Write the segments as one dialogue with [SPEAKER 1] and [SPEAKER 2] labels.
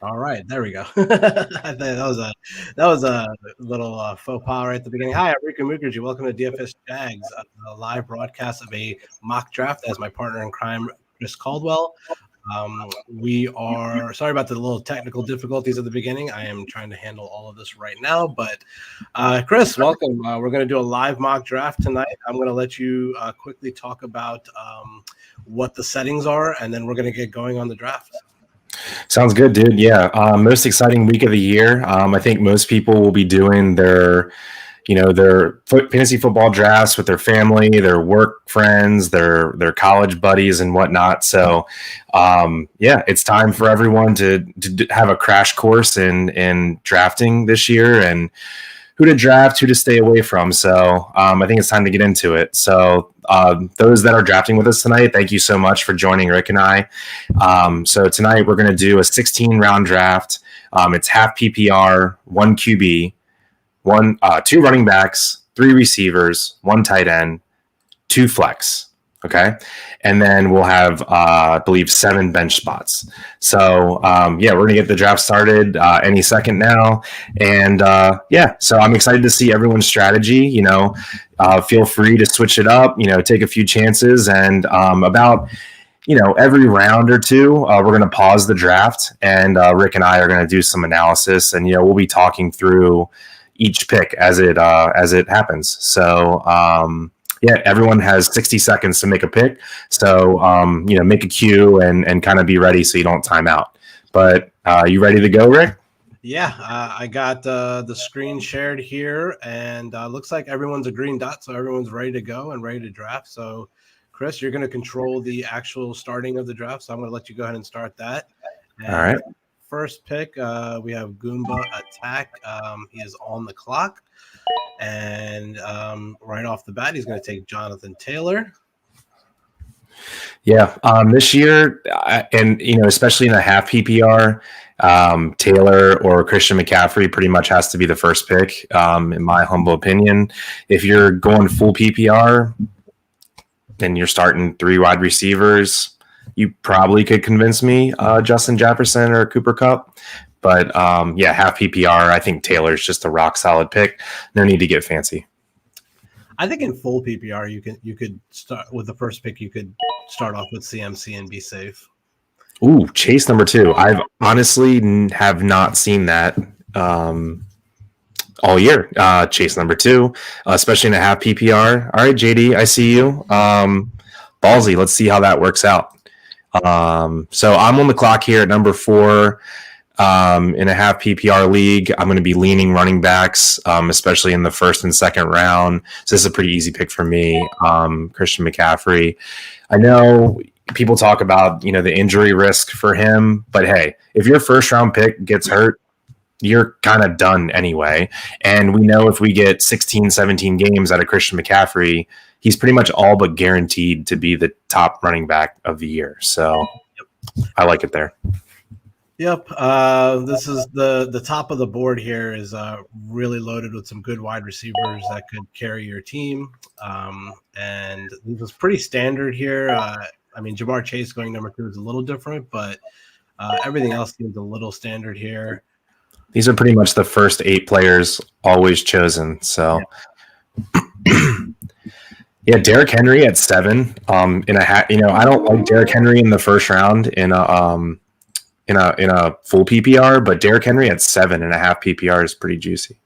[SPEAKER 1] All right, there we go. I think that was a little faux pas right at the beginning. Hi, I'm Rik and Mukherjee. Welcome to DFS Jags, a live broadcast of a mock draft. As my partner in crime, Chris Caldwell. We are sorry about the little technical difficulties at the beginning. I am trying to handle all of this right now, but Chris, welcome. We're going to do a live mock draft tonight. I'm going to let you quickly talk about what the settings are, and then we're going to get going on the draft.
[SPEAKER 2] Sounds good, dude. Yeah. Most exciting week of the year. I think most people will be doing their fantasy football drafts with their family, their work friends, their college buddies and whatnot. So, it's time for everyone to have a crash course in drafting this year and who to draft, who to stay away from. So I think it's time to get into it. So those that are drafting with us tonight, thank you so much for joining Rik and I. So tonight we're going to do a 16-round draft. It's half PPR, one QB, two running backs, 3 receivers, 1 tight end, 2 flex. Okay. And then we'll have, I believe, 7 bench spots. So, we're going to get the draft started any second now. And, so I'm excited to see everyone's strategy. Feel free to switch it up, take a few chances. And about, every round or two, we're going to pause the draft. And Rik and I are going to do some analysis. And, we'll be talking through each pick as it happens. So, everyone has 60 seconds to make a pick. So, make a queue and kind of be ready so you don't time out. But you ready to go, Rik?
[SPEAKER 1] Yeah, I got the screen shared here, and looks like everyone's a green dot, so everyone's ready to go and ready to draft. So, Chris, you're going to control the actual starting of the draft, so I'm going to let you go ahead and start that. And
[SPEAKER 2] all right.
[SPEAKER 1] First pick, we have Goomba Attack. He is on the clock. And right off the bat, he's going to take Jonathan Taylor.
[SPEAKER 2] Yeah, this year, and especially in a half PPR, Taylor or Christian McCaffrey pretty much has to be the first pick, in my humble opinion. If you're going full PPR and you're starting 3 wide receivers, you probably could convince me Justin Jefferson or Cooper Kupp. But half PPR, I think Taylor's just a rock solid pick. No need to get fancy.
[SPEAKER 1] I think in full PPR, you could start with the first pick. You could start off with CMC and be safe.
[SPEAKER 2] Ooh, Chase number 2. I've honestly have not seen that all year. Chase number 2, especially in a half PPR. All right, JD, I see you. Ballsy. Let's see how that works out. So I'm on the clock here at number 4. In a half PPR league, I'm going to be leaning running backs, especially in the first and second round. So this is a pretty easy pick for me. Christian McCaffrey. I know people talk about, the injury risk for him, but hey, if your first round pick gets hurt, you're kind of done anyway. And we know if we get 16, 17 games out of Christian McCaffrey, he's pretty much all but guaranteed to be the top running back of the year. So I like it there.
[SPEAKER 1] Yep. This is the top of the board here is really loaded with some good wide receivers that could carry your team. And this was pretty standard here. Jamar Chase going number 2 is a little different, but everything else seems a little standard here.
[SPEAKER 2] These are pretty much the first 8 players always chosen. So, Derrick Henry at 7. I don't like Derrick Henry in the first round in a full PPR, but Derrick Henry at 7 and a half PPR is pretty juicy.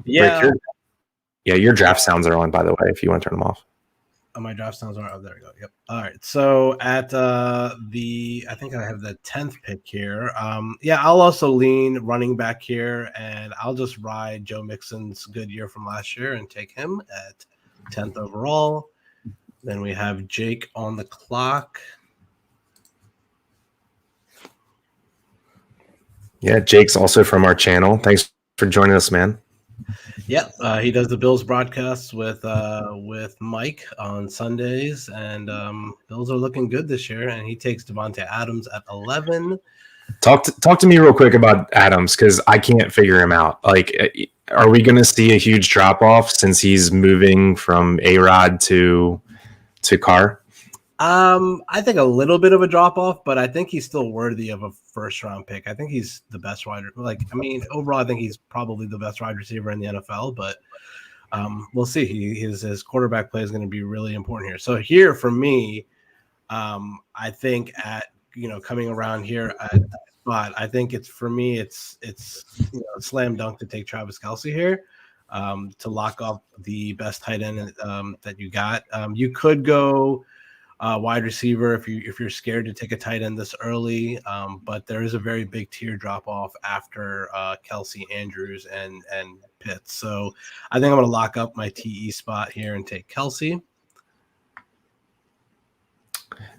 [SPEAKER 1] Yeah.
[SPEAKER 2] Rick, your draft sounds are on, by the way, if you want to turn them off.
[SPEAKER 1] Oh, my draft sounds are. Oh, there we go. Yep. All right. So at I think I have the 10th pick here. I'll also lean running back here, and I'll just ride Joe Mixon's good year from last year and take him at 10th overall. Then we have Jake on the clock.
[SPEAKER 2] Yeah, Jake's also from our channel. Thanks for joining us, man.
[SPEAKER 1] Yeah, he does the Bills broadcasts with Mike on Sundays, and Bills are looking good this year. And he takes Devontae Adams at 11.
[SPEAKER 2] Talk to me real quick about Adams because I can't figure him out. Like, are we going to see a huge drop off since he's moving from A-Rod to Carr?
[SPEAKER 1] I think a little bit of a drop off, but I think he's still worthy of a first round pick. I think he's the best wide. Like, I mean, overall, I think he's probably the best wide receiver in the NFL. But we'll see. His quarterback play is going to be really important here. So here for me, I think coming around here at that spot, I think it's slam dunk to take Travis Kelce here. To lock up the best tight end that you got. You could go wide receiver if you're scared to take a tight end this early, but there is a very big tier drop off after Kelce, Andrews, and Pitts. So I think I'm going to lock up my TE spot here and take Kelce.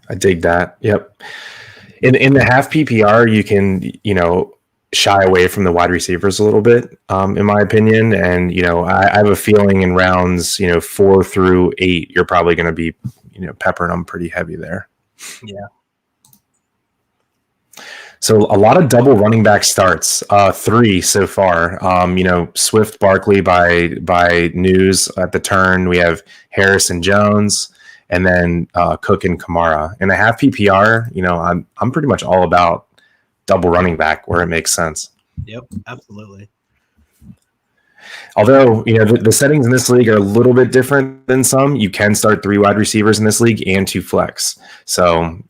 [SPEAKER 2] I dig that. Yep. In the half PPR, you can shy away from the wide receivers a little bit, in my opinion. And I have a feeling in rounds 4 through 8, you're probably going to be peppering them pretty heavy there.
[SPEAKER 1] Yeah.
[SPEAKER 2] So a lot of double running back starts, 3 so far. Swift, Barkley by News at the turn. We have Harris and Jones, and then Cook and Kamara. In a half PPR, I'm pretty much all about double running back where it makes sense.
[SPEAKER 1] Yep, absolutely.
[SPEAKER 2] Although, the settings in this league are a little bit different than some. You can start 3 wide receivers in this league and 2 flex. So,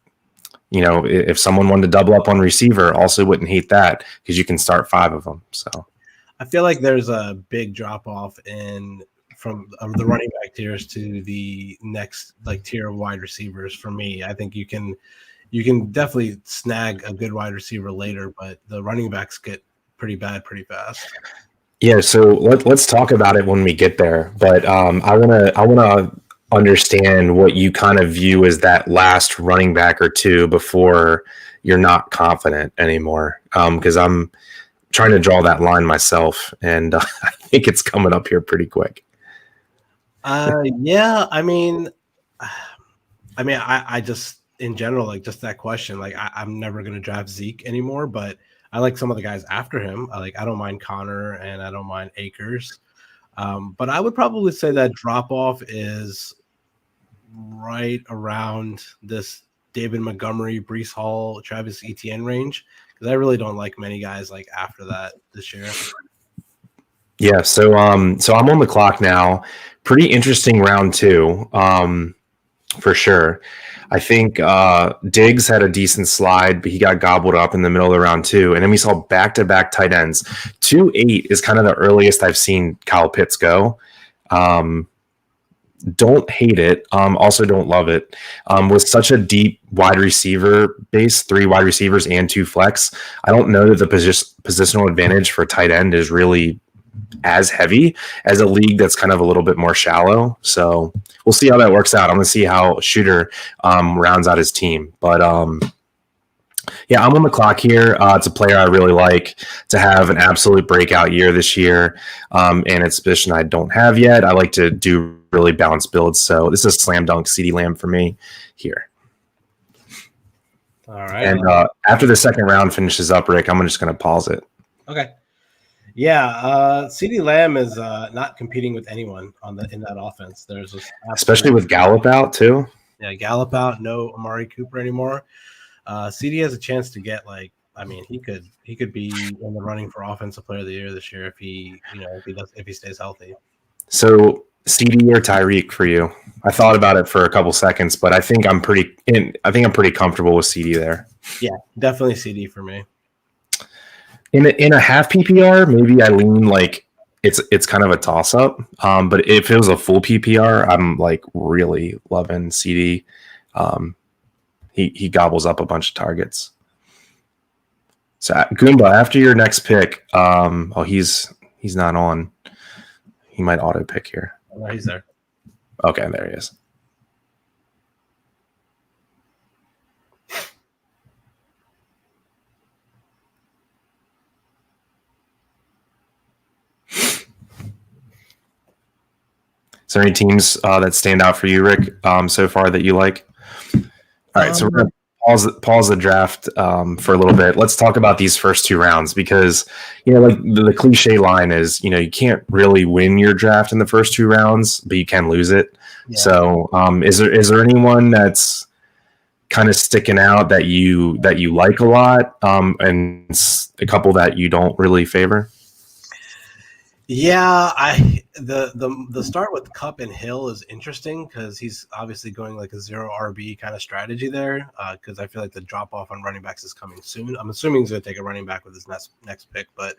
[SPEAKER 2] if someone wanted to double up on receiver, also wouldn't hate that because you can start 5 of them. So
[SPEAKER 1] I feel like there's a big drop off from the running back tiers to the next tier of wide receivers. For me, I think you can definitely snag a good wide receiver later, but the running backs get pretty bad pretty fast.
[SPEAKER 2] Yeah, so let's talk about it when we get there. But I wanna understand what you kind of view as that last running back or 2 before you're not confident anymore. Because I'm trying to draw that line myself, and I think it's coming up here pretty quick.
[SPEAKER 1] Yeah, I just in general, just that question, I'm never gonna draft Zeke anymore, but I like some of the guys after him. I don't mind Connor and I don't mind Akers. But I would probably say that drop off is right around this David Montgomery, Breece Hall, Travis Etienne range, because I really don't like many guys after that this year.
[SPEAKER 2] Yeah, so I'm on the clock now. Pretty interesting round 2, for sure. I think Diggs had a decent slide, but he got gobbled up in the middle of round 2. And then we saw back-to-back tight ends. 2-8 is kind of the earliest I've seen Kyle Pitts go. Don't hate it. Also don't love it. With such a deep wide receiver base, 3 wide receivers and 2 flex, I don't know that the positional advantage for tight end is really as heavy as a league that's kind of a little bit more shallow. So we'll see how that works out. I'm going to see how Shooter rounds out his team. But yeah, I'm on the clock here. It's a player I really like to have an absolute breakout year this year. And it's a position I don't have yet. I like to do really balanced builds. So this is a slam dunk CeeDee Lamb for me here.
[SPEAKER 1] All right.
[SPEAKER 2] And after the second round finishes up, Rick, I'm just going to pause it.
[SPEAKER 1] Okay. Yeah, CeeDee Lamb is not competing with anyone in that offense. There's
[SPEAKER 2] especially with Gallup out too.
[SPEAKER 1] Yeah, Gallup out, no Amari Cooper anymore. CeeDee has a chance to get he could be in the running for Offensive Player of the Year this year if he stays healthy.
[SPEAKER 2] So CeeDee or Tyreek for you? I thought about it for a couple seconds, but I think I'm pretty comfortable with CeeDee there.
[SPEAKER 1] Yeah, definitely CeeDee for me.
[SPEAKER 2] In a half PPR, maybe I lean it's kind of a toss up. But if it was a full PPR, I'm really loving CeeDee. He gobbles up a bunch of targets. So Goomba, after your next pick, he's not on. He might auto pick here.
[SPEAKER 1] Oh, he's there.
[SPEAKER 2] Okay, there he is. Is there any teams that stand out for you, Rick, so far that you like? All right, so we're going to pause the draft for a little bit. Let's talk about these first 2 rounds because, the cliche line is, you can't really win your draft in the first 2 rounds, but you can lose it. Yeah. So is there anyone that's kind of sticking out that you like a lot, and a couple that you don't really favor?
[SPEAKER 1] Yeah, the start with Cup and Hill is interesting because he's obviously going like a zero RB kind of strategy there. Because I feel like the drop off on running backs is coming soon. I'm assuming he's going to take a running back with his next pick, but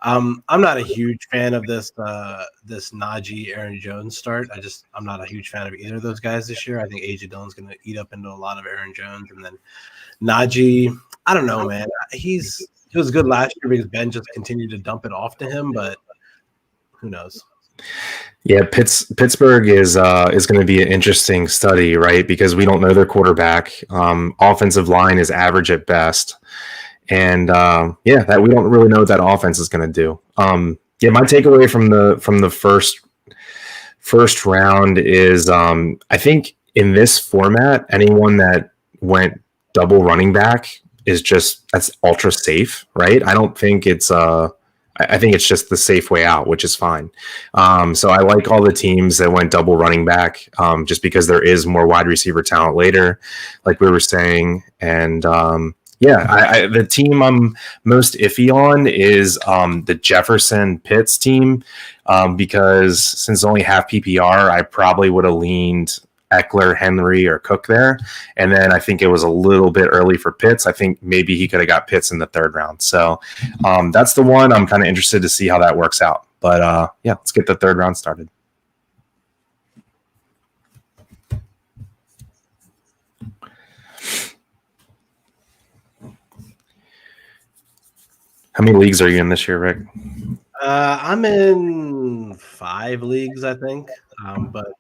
[SPEAKER 1] I'm not a huge fan of this Najee Aaron Jones start. I'm not a huge fan of either of those guys this year. I think AJ Dillon's going to eat up into a lot of Aaron Jones, and then Najee. I don't know, man. He was good last year because Ben just continued to dump it off to him, but who knows?
[SPEAKER 2] Yeah, Pittsburgh is going to be an interesting study, right? Because we don't know their quarterback. Offensive line is average at best, and that we don't really know what that offense is going to do. My takeaway from the first round is I think in this format, anyone that went double running back that's ultra safe, right? I don't think it's I think it's just the safe way out, which is fine. So I like all the teams that went double running back, just because there is more wide receiver talent later, like we were saying. And the team I'm most iffy on is the Jefferson Pitts team, because since it's only half PPR, I probably would have leaned Eckler, Henry, or Cook there. And then I think it was a little bit early for Pitts. I think maybe he could have got Pitts in the third round. So that's the one I'm kind of interested to see how that works out. But let's get the third round started. How many leagues are you in this year, Rik?
[SPEAKER 1] I'm in 5 leagues, I think. But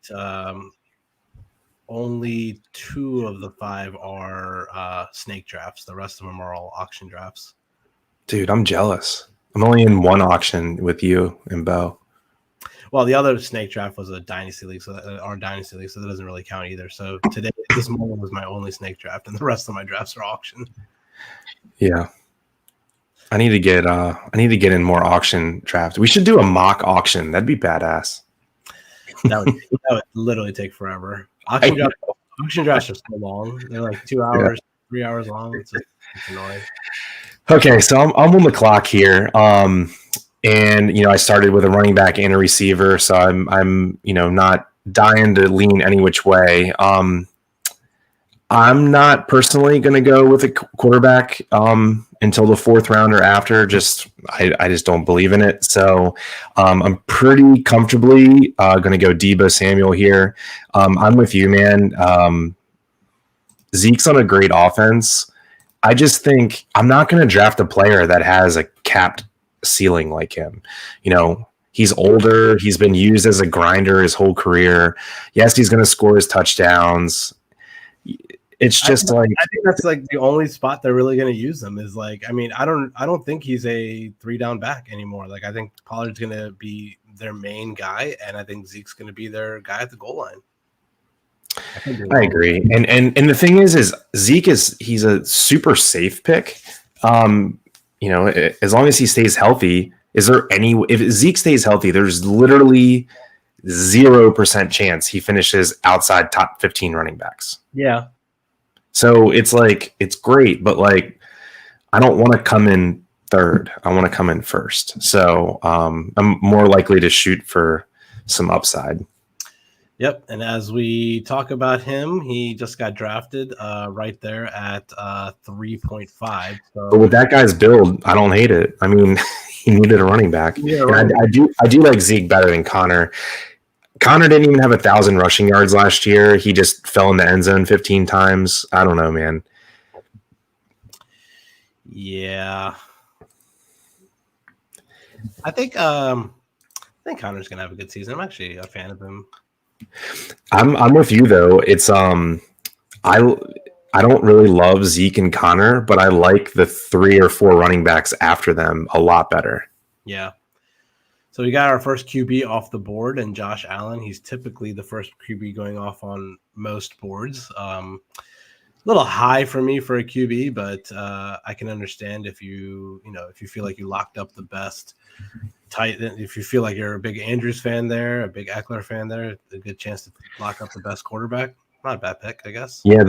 [SPEAKER 1] only 2 of the 5 are snake drafts. The rest of them are all auction drafts.
[SPEAKER 2] Dude, I'm jealous. I'm only in 1 auction with you and Bo.
[SPEAKER 1] Well, the other snake draft was a dynasty league, so that doesn't really count either. So this morning was my only snake draft, and the rest of my drafts are auction.
[SPEAKER 2] Yeah, I need to get in more auction drafts. We should do a mock auction. That'd be badass.
[SPEAKER 1] That would literally take forever. Auction drafts are so long. They're like 2 hours, 3 hours long. It's annoying.
[SPEAKER 2] Okay, so I'm on the clock here. And I started with a running back and a receiver, so I'm not dying to lean any which way. I'm not personally going to go with a quarterback until the 4th round or after. I just don't believe in it. So I'm pretty comfortably going to go Deebo Samuel here. I'm with you, man. Zeke's on a great offense. I just think I'm not going to draft a player that has a capped ceiling like him. He's older. He's been used as a grinder his whole career. Yes, he's going to score his touchdowns. It's just I think
[SPEAKER 1] that's like the only spot they're really going to use them is like, I mean, I don't think he's a 3-down back anymore. Like, I think Pollard's going to be their main guy, and I think Zeke's going to be their guy at the goal line.
[SPEAKER 2] I agree. And the thing is Zeke he's a super safe pick. As long as he stays healthy, if Zeke stays healthy, there's literally 0% chance he finishes outside top 15 running backs.
[SPEAKER 1] Yeah.
[SPEAKER 2] So it's great, but I don't want to come in third. I want to come in first. So I'm more likely to shoot for some upside.
[SPEAKER 1] Yep. And as we talk about him, he just got drafted right there at 3.5. So.
[SPEAKER 2] But with that guy's build, I don't hate it. I mean, he needed a running back. Yeah, I do like Zeke better than Connor. Connor didn't even have 1,000 rushing yards last year. He just fell in the end zone 15 times. I don't know, man.
[SPEAKER 1] Yeah. I think Connor's gonna have a good season. I'm actually a fan of him.
[SPEAKER 2] I'm with you though. It's I don't really love Zeke and Connor, but I like the 3 or 4 running backs after them a lot better.
[SPEAKER 1] Yeah. So we got our first QB off the board, and Josh Allen. He's typically the first QB going off on most boards. A little high for me for a QB, but I can understand if you feel like you locked up the best tight. If you feel like you're a big Andrews fan there, a big Eckler fan there, a good chance to lock up the best quarterback. Not a bad pick, I guess.
[SPEAKER 2] Yeah,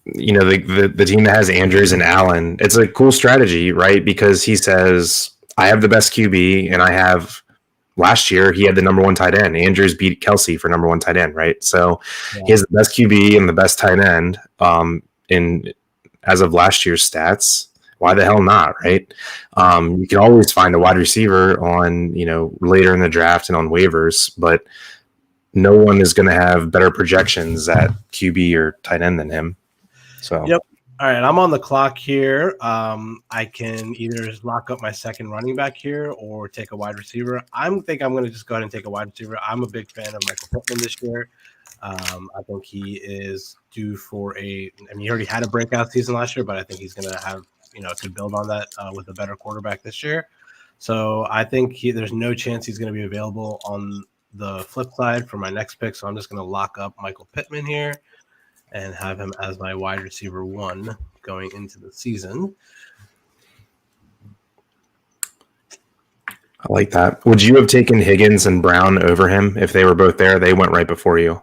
[SPEAKER 2] the team that has Andrews and Allen, it's a cool strategy, right? Because he says, I have the best QB, and I have last year he had the number one tight end. Andrews beat Kelsey for number one tight end, right? So he has the best QB and the best tight end in as of last year's stats. Why the hell not, right? You can always find a wide receiver on, later in the draft and on waivers, but no one is going to have better projections at QB or tight end than him. So,
[SPEAKER 1] yep. All right, I'm on the clock here. I can either lock up my second running back here or take a wide receiver. I think I'm going to just go ahead and take a wide receiver. I'm a big fan of Michael Pittman this year. I think he is due for he already had a breakout season last year, but I think he's going to have, to build on that with a better quarterback this year. So I think there's no chance he's going to be available on the flip side for my next pick. So I'm just going to lock up Michael Pittman here and have him as my wide receiver 1 going into the season.
[SPEAKER 2] I like that. Would you have taken Higgins and Brown over him if they were both there? They went right before you.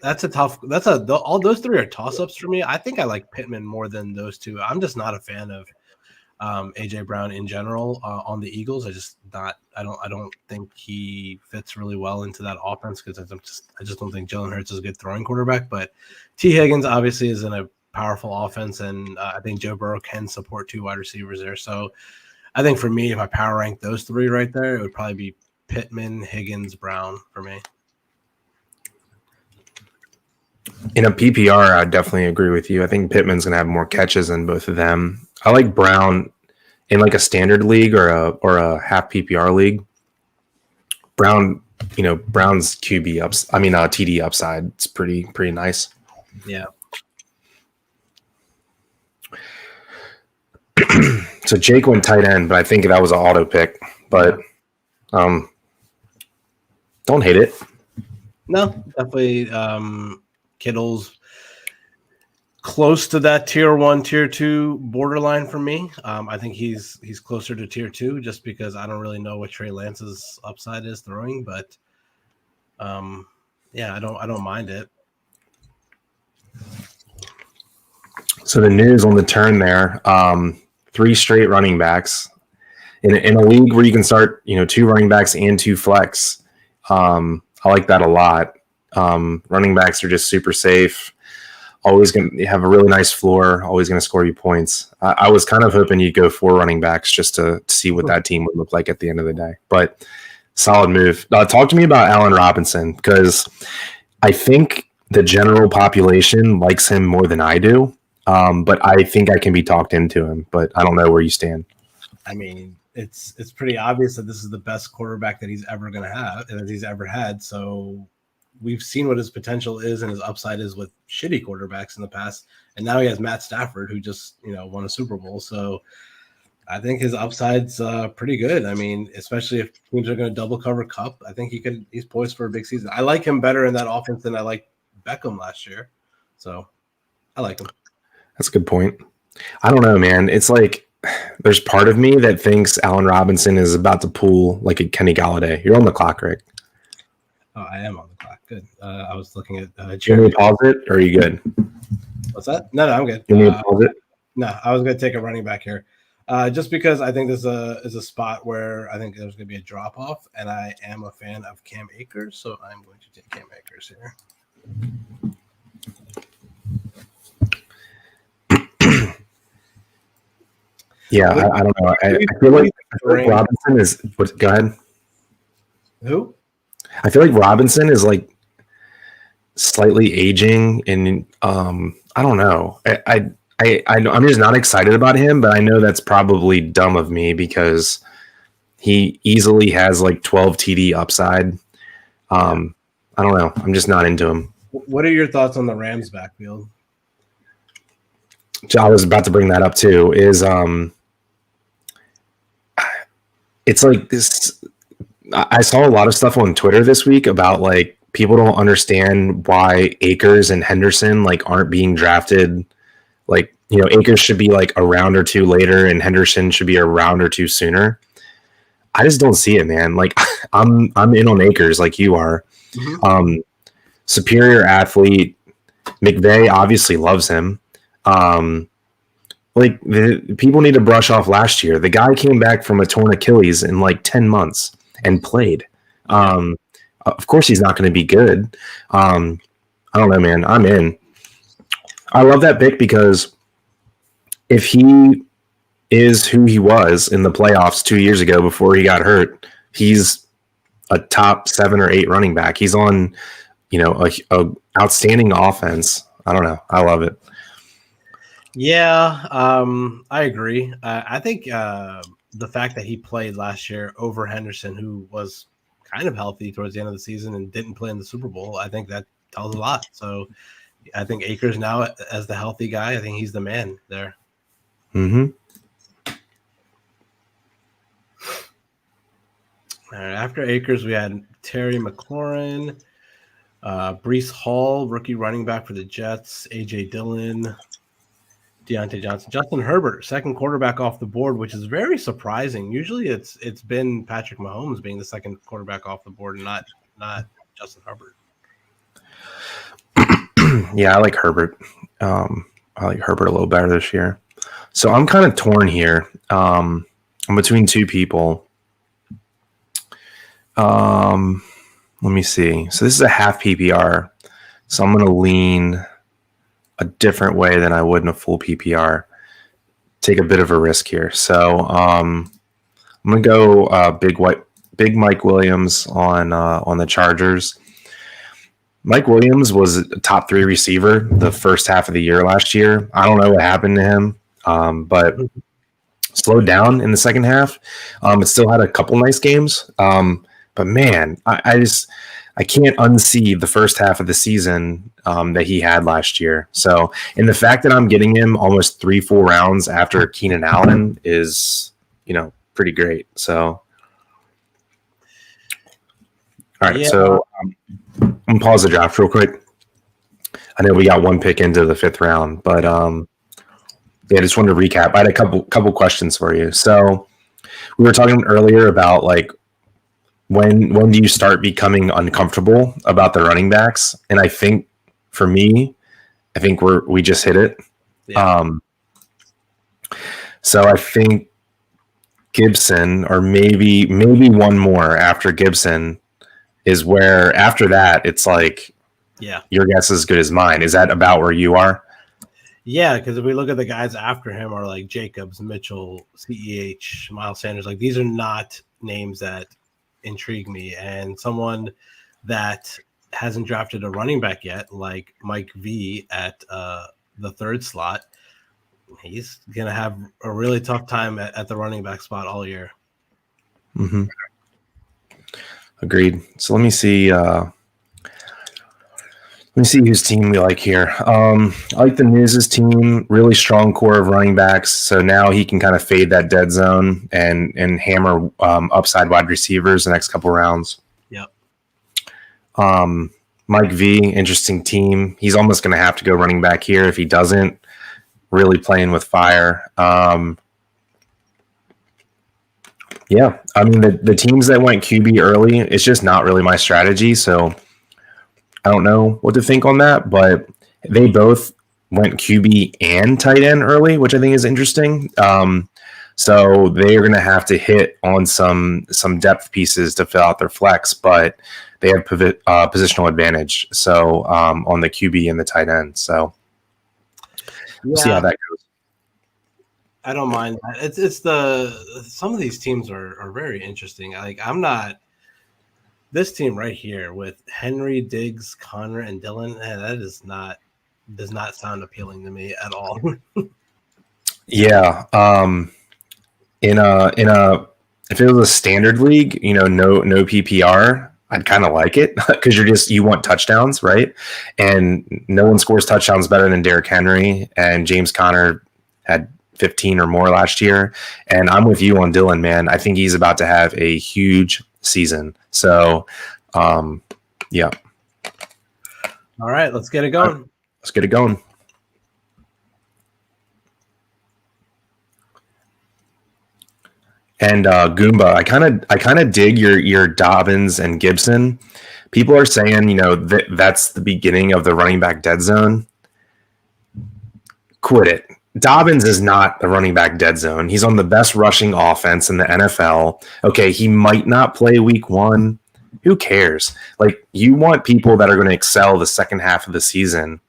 [SPEAKER 1] That's a tough. All those three are toss-ups for me. I think I like Pittman more than those two. I'm just not a fan of AJ Brown in general on the Eagles. I don't think he fits really well into that offense because I just don't think Jalen Hurts is a good throwing quarterback. But T. Higgins obviously is in a powerful offense, and I think Joe Burrow can support 2 wide receivers there. So I think for me, if I power rank those 3 right there, it would probably be Pittman, Higgins, Brown for me.
[SPEAKER 2] In a PPR, I definitely agree with you. I think Pittman's going to have more catches than both of them. I like Brown in like a standard league or a half PPR league. Brown's QB TD upside. It's pretty nice.
[SPEAKER 1] Yeah.
[SPEAKER 2] So Jake went tight end, but I think that was an auto pick. But don't hate it.
[SPEAKER 1] No, definitely. Kittle's close to that tier 1, tier 2 borderline for me. I think he's closer to tier 2 just because I don't really know what Trey Lance's upside is throwing, but I don't mind it.
[SPEAKER 2] So the news on the turn there, 3 straight running backs in a league where you can start, 2 running backs and 2 flex. I like that a lot. Running backs are just super safe. Always going to have a really nice floor. Always going to score you points. I was kind of hoping you'd go 4 running backs just to see what that team would look like at the end of the day. But solid move. Talk to me about Allen Robinson, because I think the general population likes him more than I do. But I think I can be talked into him. But I don't know where you stand.
[SPEAKER 1] I mean, it's pretty obvious that this is the best quarterback that he's ever going to have, that he's ever had. So we've seen what his potential is and his upside is with shitty quarterbacks in the past. And now he has Matt Stafford, who just, won a Super Bowl. So I think his upside's pretty good. I mean, especially if teams are going to double cover Kupp, I think he's poised for a big season. I like him better in that offense than I liked Beckham last year. So I like him.
[SPEAKER 2] That's a good point. I don't know, man. It's like there's part of me that thinks Allen Robinson is about to pull like a Kenny Galladay. You're on the clock, Rick.
[SPEAKER 1] Oh, I am on the clock. Good. I was looking at
[SPEAKER 2] you want me to pause it, or are you good?
[SPEAKER 1] What's that? No, I'm good.
[SPEAKER 2] You want me to pause it?
[SPEAKER 1] No, I was going to take a running back here. Just because I think this is a spot where I think there's going to be a drop-off, and I am a fan of Cam Akers, so I'm going to take Cam Akers here.
[SPEAKER 2] Yeah, I don't know. I feel like Robinson is – go ahead.
[SPEAKER 1] Who?
[SPEAKER 2] I feel like Robinson is like slightly aging, and I don't know. I'm just not excited about him, but I know that's probably dumb of me because he easily has like 12 TD upside. I don't know. I'm just not into him.
[SPEAKER 1] What are your thoughts on the Rams backfield?
[SPEAKER 2] I was about to bring that up too. It's like this. I saw a lot of stuff on Twitter this week about like people don't understand why Akers and Henderson like aren't being drafted. Like, Akers should be like a round or 2 later and Henderson should be a round or 2 sooner. I just don't see it, man. Like I'm in on Akers like you are. Mm-hmm. superior athlete. McVay obviously loves him. People need to brush off last year. The guy came back from a torn Achilles in like 10 months and played. Of course he's not going to be good. I don't know, man. I'm in. I love that pick because if he is who he was in the playoffs 2 years ago before he got hurt, he's a top 7 or 8 running back. He's on, a outstanding offense. I don't know. I love it.
[SPEAKER 1] Yeah, I agree. I think the fact that he played last year over Henderson, who was kind of healthy towards the end of the season and didn't play in the Super Bowl, I think that tells a lot. So I think Akers now, as the healthy guy, I think he's the man there.
[SPEAKER 2] Mm-hmm.
[SPEAKER 1] All right, after Akers, we had Terry McLaurin, Breece Hall, rookie running back for the Jets, A.J. Dillon, Deontay Johnson, Justin Herbert, second quarterback off the board, which is very surprising. Usually it's been Patrick Mahomes being the second quarterback off the board and not Justin Herbert.
[SPEAKER 2] Yeah, I like Herbert. I like Herbert a little better this year. So I'm kind of torn here. I'm between two people. Let me see. So this is a half PPR. So I'm going to lean a different way than I would in a full PPR. Take a bit of a risk here. So I'm going to go big Mike Williams on the Chargers. Mike Williams was a top 3 receiver the first half of the year last year. I don't know what happened to him, but slowed down in the second half. It still had a couple nice games. But man, I can't unsee the first half of the season that he had last year. So, and the fact that I'm getting him almost 3-4 rounds after Keenan Allen is, pretty great. So, all right. Yeah. So I'm gonna pause the draft real quick. I know we got one pick into the 5th round, but I just wanted to recap. I had a couple questions for you. So we were talking earlier about like when do you start becoming uncomfortable about the running backs? And I think for me, we just hit it. Yeah. So I think Gibson, or maybe one more after Gibson, is where after that it's like, yeah, your guess is as good as mine. Is that about where you are?
[SPEAKER 1] Yeah, because if we look at the guys after him are like Jacobs, Mitchell, CEH, Miles Sanders. Like these are not names that intrigue me, and someone that hasn't drafted a running back yet, like Mike V at the 3rd slot, he's gonna have a really tough time at the running back spot all year.
[SPEAKER 2] Mm-hmm. Agreed. So let me see whose team we like here. I like the News's team, really strong core of running backs. So now he can kind of fade that dead zone and hammer upside wide receivers the next couple rounds.
[SPEAKER 1] Yep.
[SPEAKER 2] Mike V, interesting team. He's almost going to have to go running back here if he doesn't. Really playing with fire. Yeah, I mean the teams that went QB early, it's just not really my strategy. So I don't know what to think on that, but they both went QB and tight end early, which I think is interesting. So they are going to have to hit on some depth pieces to fill out their flex, but they have positional advantage. So on the QB and the tight end. So we'll see how that goes.
[SPEAKER 1] I don't mind that. It's some of these teams are very interesting. Like this team right here with Henry, Diggs, Connor, and Dillon, that does not sound appealing to me at all.
[SPEAKER 2] Yeah. In a if it was a standard league, no PPR, I'd kind of like it because you want touchdowns, right? And no one scores touchdowns better than Derrick Henry, and James Conner had 15 or more last year. And I'm with you on Dillon, man. I think he's about to have a huge season. So, yeah.
[SPEAKER 1] All right, let's get it going.
[SPEAKER 2] Let's get it going. And Goomba, I kind of dig your Dobbins and Gibson, People are saying, that's the beginning of the running back dead zone. Quit it. Dobbins is not the running back dead zone. He's on the best rushing offense in the NFL. Okay, he might not play week 1. Who cares? Like, you want people that are going to excel the second half of the season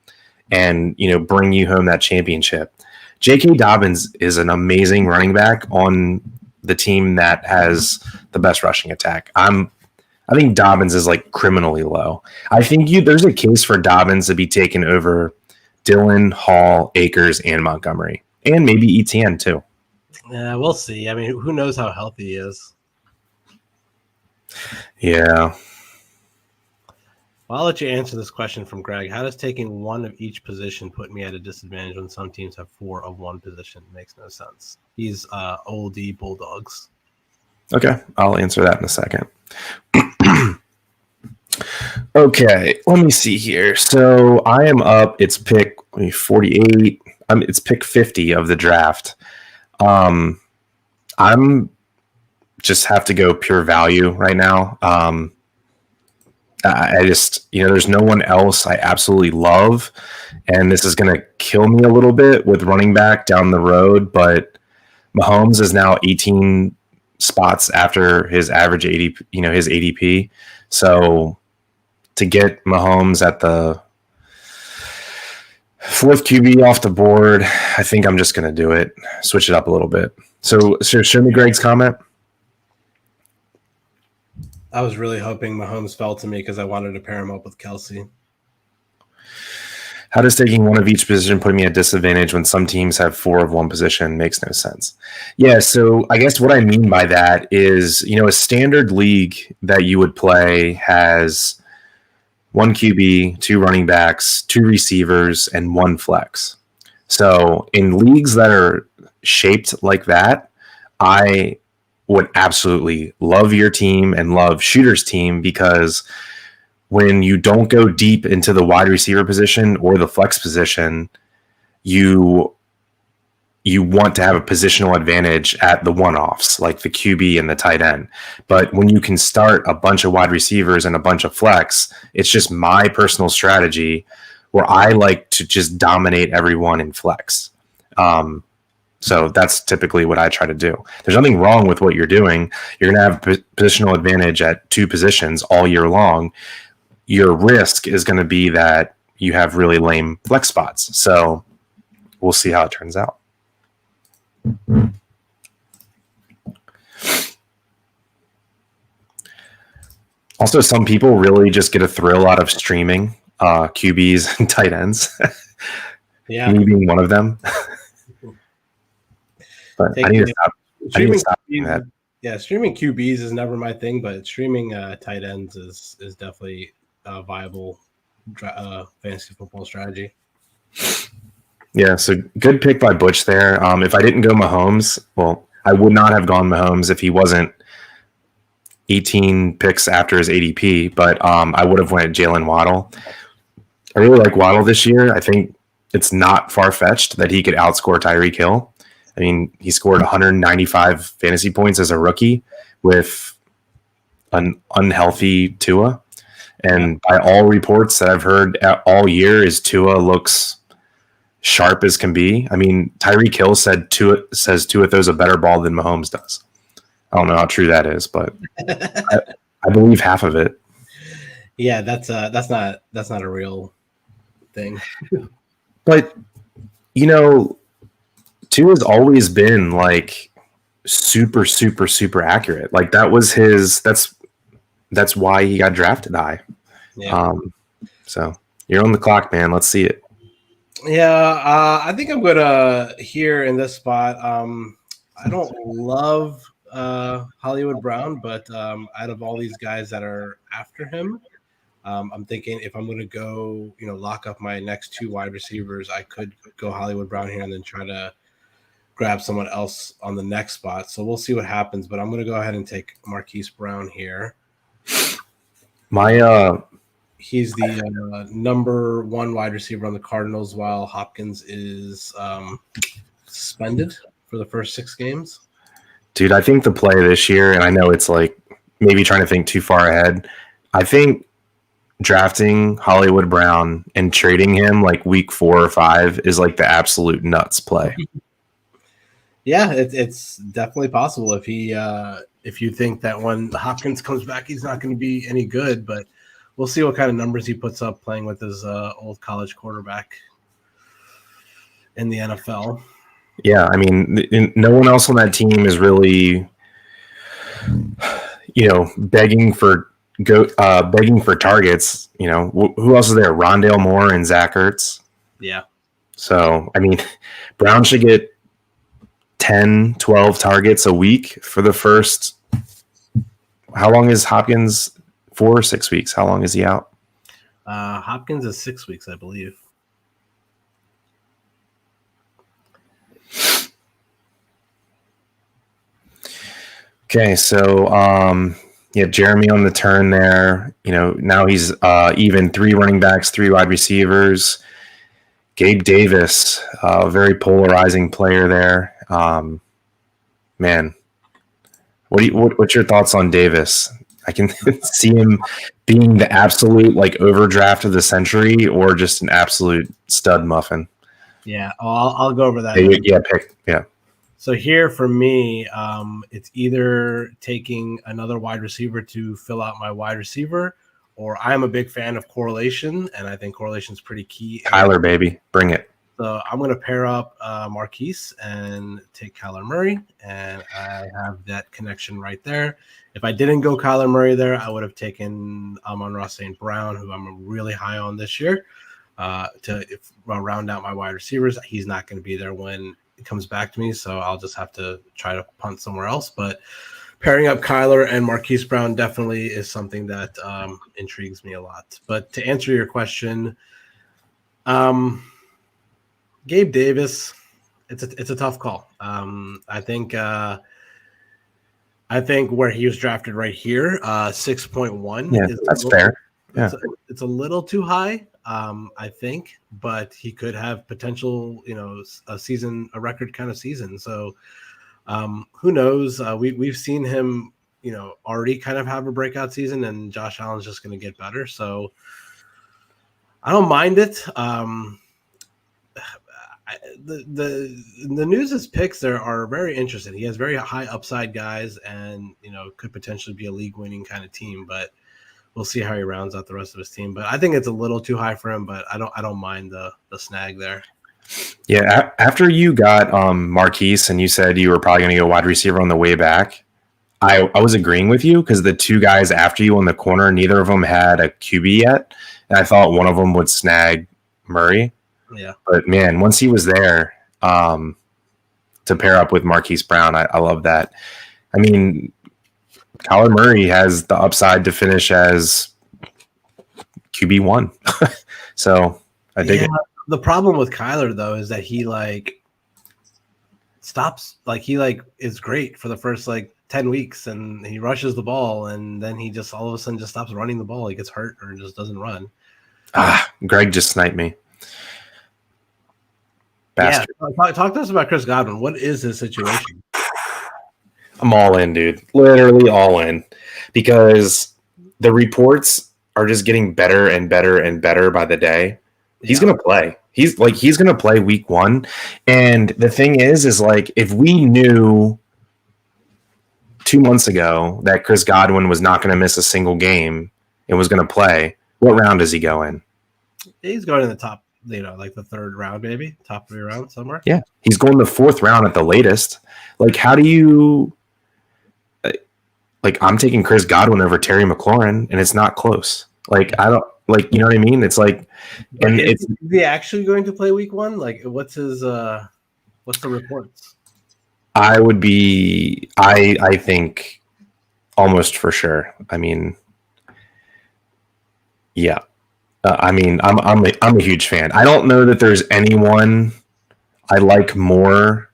[SPEAKER 2] and, bring you home that championship. J.K. Dobbins is an amazing running back on the team that has the best rushing attack. I think Dobbins is like criminally low. I think there's a case for Dobbins to be taken over Dillon, Hall, Akers, and Montgomery, and maybe Etienne too.
[SPEAKER 1] Yeah, we'll see. I mean, who knows how healthy he is?
[SPEAKER 2] Yeah.
[SPEAKER 1] Well, I'll let you answer this question from Greg. How does taking one of each position put me at a disadvantage when some teams have 4 of one position? Makes no sense. He's oldie Bulldogs.
[SPEAKER 2] Okay, I'll answer that in a second. Okay, let me see here. So I am up. It's pick 48. It's pick 50 of the draft. I'm just have to go pure value right now. I just, there's no one else I absolutely love, and this is going to kill me a little bit with running back down the road. But Mahomes is now 18 spots after his average ADP, his ADP. So to get Mahomes at the 4th QB off the board, I think I'm just going to do it, switch it up a little bit. So show me Greg's comment.
[SPEAKER 1] I was really hoping Mahomes fell to me because I wanted to pair him up with Kelsey.
[SPEAKER 2] How does taking one of each position put me at disadvantage when some teams have 4 of one position? Makes no sense. Yeah, so I guess what I mean by that is, a standard league that you would play has 1 QB, 2 running backs, 2 receivers, and 1 flex. So in leagues that are shaped like that, I would absolutely love your team and love Shooter's team, because when you don't go deep into the wide receiver position or the flex position, you want to have a positional advantage at the one-offs, like the QB and the tight end. But when you can start a bunch of wide receivers and a bunch of flex, it's just my personal strategy where I like to just dominate everyone in flex. So that's typically what I try to do. There's nothing wrong with what you're doing. You're going to have a positional advantage at 2 positions all year long. Your risk is going to be that you have really lame flex spots. So we'll see how it turns out. Also, some people really just get a thrill out of streaming QBs and tight ends.
[SPEAKER 1] Yeah.
[SPEAKER 2] Me being one of them. But I need to stop doing that.
[SPEAKER 1] Yeah, streaming QBs is never my thing, but streaming tight ends is definitely a viable fantasy football strategy.
[SPEAKER 2] Yeah, so good pick by Butch there. If I didn't go Mahomes, well, I would not have gone Mahomes if he wasn't 18 picks after his ADP, but I would have went Jalen Waddle. I really like Waddle this year. I think it's not far-fetched that he could outscore Tyreek Hill. I mean, he scored 195 fantasy points as a rookie with an unhealthy Tua. And by all reports that I've heard all year is Tua looks sharp as can be. I mean, Tyreek Hill says Tua throws a better ball than Mahomes does. I don't know how true that is, but I believe half of it.
[SPEAKER 1] Yeah, that's not a real thing.
[SPEAKER 2] But Tua's always been like super, super, super accurate. Like that was that's why he got drafted high.
[SPEAKER 1] Yeah.
[SPEAKER 2] So you're on the clock, man. Let's see it.
[SPEAKER 1] Yeah, I think I'm gonna here in this spot. I don't love Hollywood Brown, but out of all these guys that are after him, I'm thinking if I'm going to go, lock up my next 2 wide receivers, I could go Hollywood Brown here and then try to grab someone else on the next spot. So we'll see what happens, but I'm going to go ahead and take Marquise Brown here. He's the number 1 wide receiver on the Cardinals, while Hopkins is suspended for the first 6 games.
[SPEAKER 2] Dude, I think the play this year, and I know it's like maybe trying to think too far ahead, I think drafting Hollywood Brown and trading him like week 4 or 5 is like the absolute nuts play.
[SPEAKER 1] Yeah, it's definitely possible if you think that when Hopkins comes back, he's not going to be any good, but we'll see what kind of numbers he puts up playing with his old college quarterback in the NFL.
[SPEAKER 2] Yeah, I mean, no one else on that team is really, begging for targets. Who else is there? Rondale Moore and Zach Ertz.
[SPEAKER 1] Yeah.
[SPEAKER 2] So, I mean, Brown should get 10, 12 targets a week for the first. How long is Hopkins? 4 or 6 weeks? How long is he out?
[SPEAKER 1] Hopkins is 6 weeks, I believe.
[SPEAKER 2] Okay, so Jeremy on the turn there. Now he's even 3 running backs, 3 wide receivers. Gabe Davis, a very polarizing player there. Man, what's your thoughts on Davis? I can see him being the absolute overdraft of the century, or just an absolute stud muffin.
[SPEAKER 1] Yeah, I'll go over that.
[SPEAKER 2] Yeah.
[SPEAKER 1] So here for me, it's either taking another wide receiver to fill out my wide receiver, or I'm a big fan of correlation, and I think correlation is pretty key.
[SPEAKER 2] Kyler, baby, bring it.
[SPEAKER 1] So I'm going to pair up Marquise and take Kyler Murray, and I have that connection right there. If I didn't go Kyler Murray there, I would have taken Amon-Ra St. Brown, who I'm really high on this year, to round out my wide receivers. He's not going to be there when it comes back to me, so I'll just have to try to punt somewhere else. But pairing up Kyler and Marquise Brown definitely is something that intrigues me a lot. But to answer your question, Gabe Davis, it's a tough call. I think where he was drafted right here, 6.1.
[SPEAKER 2] Yeah, that's fair. Yeah.
[SPEAKER 1] It's a little too high. I think, but he could have potential, a record kind of season. So who knows? We've seen him, already kind of have a breakout season, and Josh Allen's just going to get better. So I don't mind it. The News' picks there are very interesting. He has very high upside guys, and could potentially be a league-winning kind of team, but we'll see how he rounds out the rest of his team. But I think it's a little too high for him, but I don't mind the snag there.
[SPEAKER 2] Yeah, after you got Marquise and you said you were probably going to go wide receiver on the way back, I was agreeing with you because the 2 guys after you on the corner, neither of them had a QB yet, and I thought one of them would snag Murray.
[SPEAKER 1] Yeah,
[SPEAKER 2] but man, once he was there to pair up with Marquise Brown, I love that. I mean, Kyler Murray has the upside to finish as QB1. So I dig it.
[SPEAKER 1] The problem with Kyler though is that he stops, he is great for the first 10 weeks and he rushes the ball, and then he just all of a sudden just stops running the ball. He gets hurt or just doesn't run.
[SPEAKER 2] Greg just sniped me. Bastard.
[SPEAKER 1] Yeah, talk to us about Chris Godwin. What is his situation?
[SPEAKER 2] I'm all in, dude. Literally all in, because the reports are just getting better and better and better by the day. He's going to play. He's going to play week 1. And the thing is if we knew 2 months ago that Chris Godwin was not going to miss a single game and was going to play, what round does he go in?
[SPEAKER 1] He's going in the top, the 3rd round, maybe top 3 round somewhere.
[SPEAKER 2] Yeah. He's going the 4th round at the latest. How do you, I'm taking Chris Godwin over Terry McLaurin, and it's not close. I don't, you know what I mean? It's and
[SPEAKER 1] is he actually going to play week 1? What's his, what's the reports?
[SPEAKER 2] I would be, I think almost for sure. I mean, yeah. I'm a huge fan. I don't know that there's anyone I like more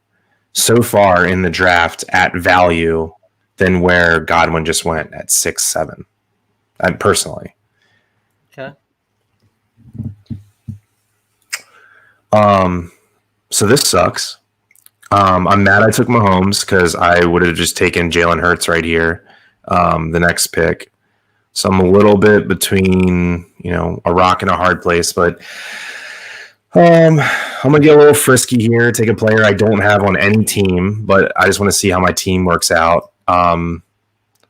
[SPEAKER 2] so far in the draft at value than where Godwin just went at 6-7. Personally.
[SPEAKER 1] Okay.
[SPEAKER 2] So this sucks. I'm mad I took Mahomes because I would have just taken Jalen Hurts right here, the next pick. So I'm a little bit between, a rock and a hard place, but I'm gonna get a little frisky here. Take a player I don't have on any team, but I just want to see how my team works out. I'm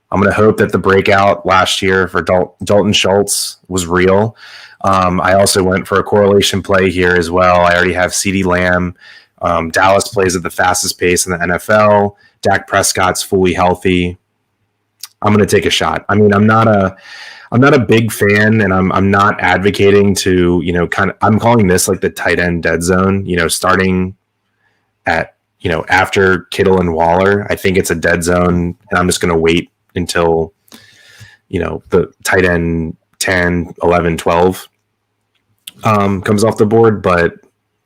[SPEAKER 2] gonna hope that the breakout last year for Dalton Schultz was real. I also went for a correlation play here as well. I already have CeeDee Lamb. Dallas plays at the fastest pace in the NFL. Dak Prescott's fully healthy. I'm going to take a shot. I mean, I'm not a big fan, and I'm not advocating to, I'm calling this like the tight end dead zone, starting at, after Kittle and Waller. I think it's a dead zone, and I'm just going to wait until, the tight end 10, 11, 12 comes off the board. But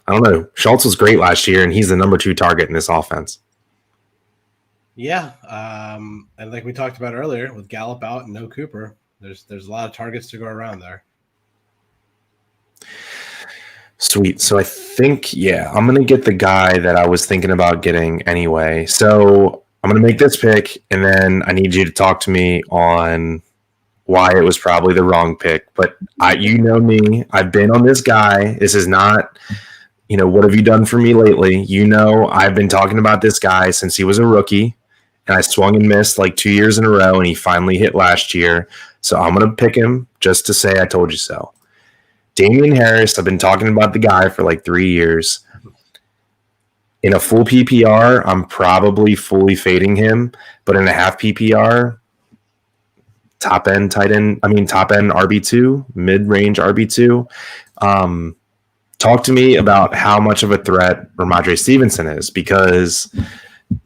[SPEAKER 2] I don't know. Schultz was great last year, and he's the number 2 target in this offense.
[SPEAKER 1] Yeah, and like we talked about earlier, with Gallup out and no Cooper, there's a lot of targets to go around there.
[SPEAKER 2] Sweet. So I think, I'm going to get the guy that I was thinking about getting anyway. So I'm going to make this pick, and then I need you to talk to me on why it was probably the wrong pick. But you know me, I've been on this guy. This is not, what have you done for me lately? I've been talking about this guy since he was a rookie. And I swung and missed like 2 years in a row, and he finally hit last year. So I'm going to pick him just to say I told you so. Damian Harris, I've been talking about the guy for like 3 years. In a full PPR, I'm probably fully fading him. But in a half PPR, top end RB2, mid-range RB2. Talk to me about how much of a threat Ramondre Stevenson is, because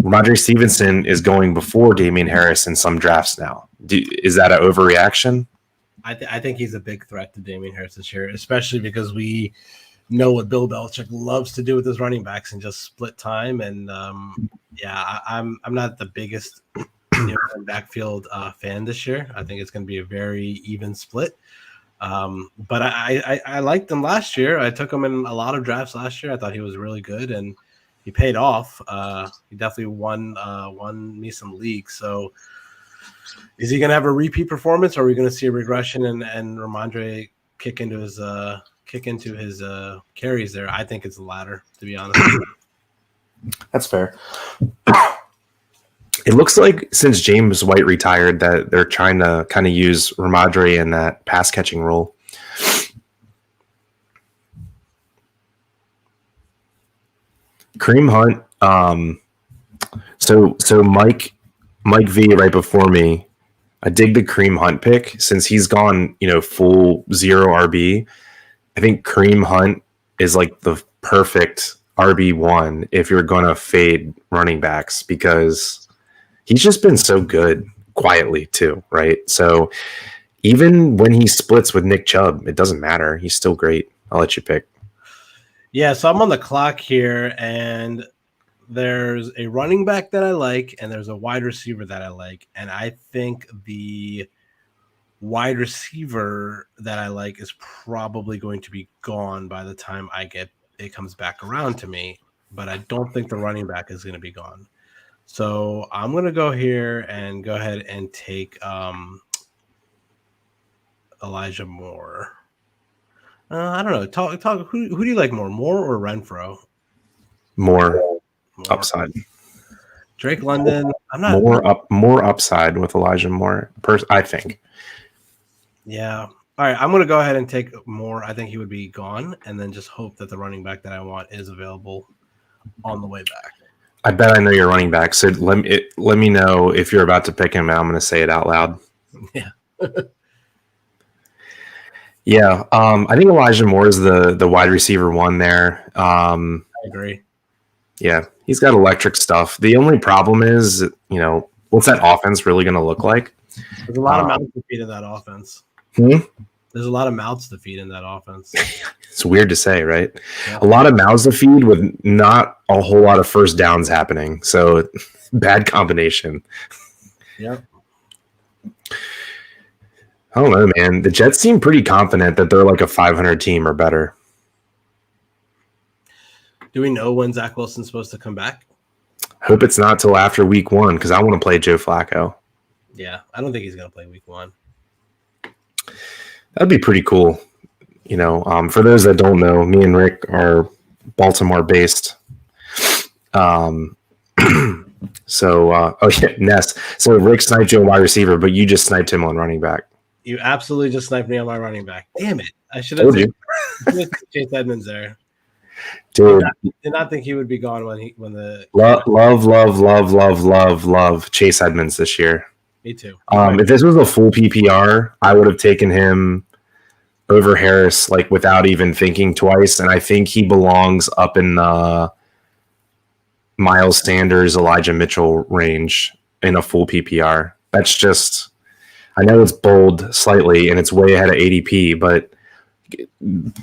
[SPEAKER 2] Ramondre Stevenson is going before Damian Harris in some drafts now. Is that an overreaction?
[SPEAKER 1] I think he's a big threat to Damian Harris this year, especially because we know what Bill Belichick loves to do with his running backs and just split time. And I'm not the biggest backfield fan this year. I think it's going to be a very even split. But I liked him last year. I took him in a lot of drafts last year. I thought he was really good, and he paid off. He definitely won me some leagues. So is he going to have a repeat performance, or are we going to see a regression and Ramondre kick into his carries there? I think it's the latter, to be honest.
[SPEAKER 2] That's fair. It looks like since James White retired that they're trying to kind of use Ramondre in that pass catching role. Kareem Hunt. So Mike V right before me. I dig the Kareem Hunt pick since he's gone, full 0 RB. I think Kareem Hunt is like the perfect RB1 if you're going to fade running backs, because he's just been so good quietly too, right? So even when he splits with Nick Chubb, it doesn't matter. He's still great. I'll let you pick.
[SPEAKER 1] Yeah, so I'm on the clock here, and there's a running back that I like, and there's a wide receiver that I like. And I think the wide receiver that I like is probably going to be gone by the time it comes back around to me. But I don't think the running back is going to be gone. So I'm going to go here and go ahead and take Elijah Moore. I don't know. Talk. Who do you like more, Moore or Renfro?
[SPEAKER 2] More upside.
[SPEAKER 1] Drake London. I'm not
[SPEAKER 2] more upside with Elijah Moore. I think.
[SPEAKER 1] Yeah. All right. I'm going to go ahead and take Moore. I think he would be gone, and then just hope that the running back that I want is available on the way back.
[SPEAKER 2] I bet I know your running back. So let me know if you're about to pick him, and I'm going to say it out loud.
[SPEAKER 1] Yeah.
[SPEAKER 2] Yeah, I think Elijah Moore is the wide receiver one there.
[SPEAKER 1] I agree.
[SPEAKER 2] Yeah, he's got electric stuff. The only problem is, what's that offense really going to look like?
[SPEAKER 1] There's a lot of mouths to feed in that offense. There's a lot of mouths to feed in that offense.
[SPEAKER 2] It's weird to say, right?
[SPEAKER 1] Yeah.
[SPEAKER 2] A lot of mouths to feed with not a whole lot of first downs happening. So bad combination.
[SPEAKER 1] Yep.
[SPEAKER 2] I don't know, man. The Jets seem pretty confident that they're like a 500 team or better.
[SPEAKER 1] Do we know when Zach Wilson's supposed to come back?
[SPEAKER 2] Hope it's not till after week 1 because I want to play Joe Flacco.
[SPEAKER 1] Yeah, I don't think he's going to play week 1.
[SPEAKER 2] That'd be pretty cool. For those that don't know, me and Rik are Baltimore based. Ness. So Rik sniped you on wide receiver, but you just sniped him on running back.
[SPEAKER 1] You absolutely just sniped me on my running back. Damn it! I should have Chase Edmonds there.
[SPEAKER 2] Dude,
[SPEAKER 1] did not think he would be gone when the
[SPEAKER 2] love Chase Edmonds this year.
[SPEAKER 1] Me too.
[SPEAKER 2] If this was a full PPR, I would have taken him over Harris without even thinking twice, and I think he belongs up in the Miles Sanders, Elijah Mitchell range in a full PPR. That's just, I know it's bold slightly and it's way ahead of ADP, but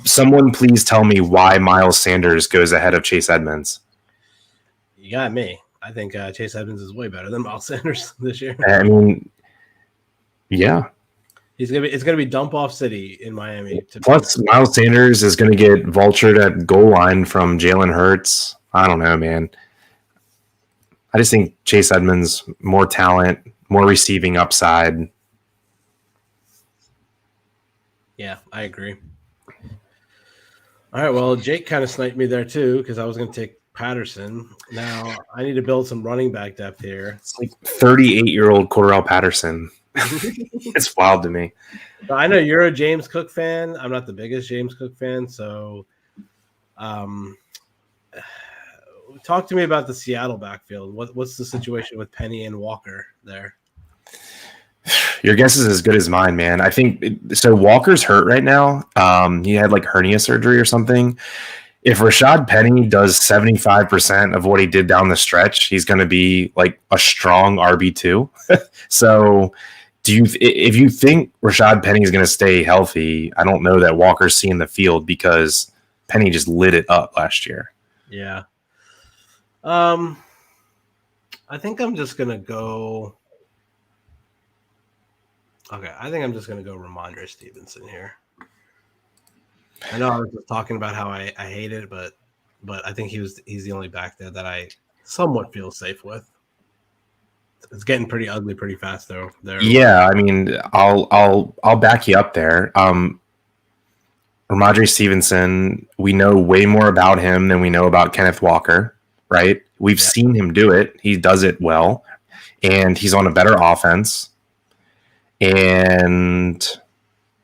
[SPEAKER 2] someone please tell me why Miles Sanders goes ahead of Chase Edmonds.
[SPEAKER 1] You got me. I think Chase Edmonds is way better than Miles Sanders this year.
[SPEAKER 2] I mean, yeah.
[SPEAKER 1] It's gonna be dump off city in Miami.
[SPEAKER 2] Plus, Miles Sanders is gonna get vultured at goal line from Jalen Hurts. I don't know, man. I just think Chase Edmonds, more talent, more receiving upside.
[SPEAKER 1] Yeah, I agree. All right, well, Jake kind of sniped me there too because I was going to take Patterson. Now I need to build some running back depth here.
[SPEAKER 2] It's 38-year-old Cordarrelle Patterson. It's wild to me.
[SPEAKER 1] I know you're a James Cook fan. I'm not the biggest James Cook fan, so talk to me about the Seattle backfield. What's the situation with Penny and Walker there?
[SPEAKER 2] Your guess is as good as mine, man. I think so. Walker's hurt right now. He had hernia surgery or something. If Rashad Penny does 75% of what he did down the stretch, he's going to be a strong RB2. So if you think Rashad Penny is going to stay healthy, I don't know that Walker's seeing the field because Penny just lit it up last year.
[SPEAKER 1] Yeah. I think I'm just going to go. Okay, I think I'm just going to go Ramondre Stevenson here. I know I was just talking about how I hate it, but I think he's the only back there that I somewhat feel safe with. It's getting pretty ugly pretty fast though.
[SPEAKER 2] Yeah, I mean, I'll back you up there. Ramondre Stevenson, we know way more about him than we know about Kenneth Walker, right? We've seen him do it. He does it well, and he's on a better offense. And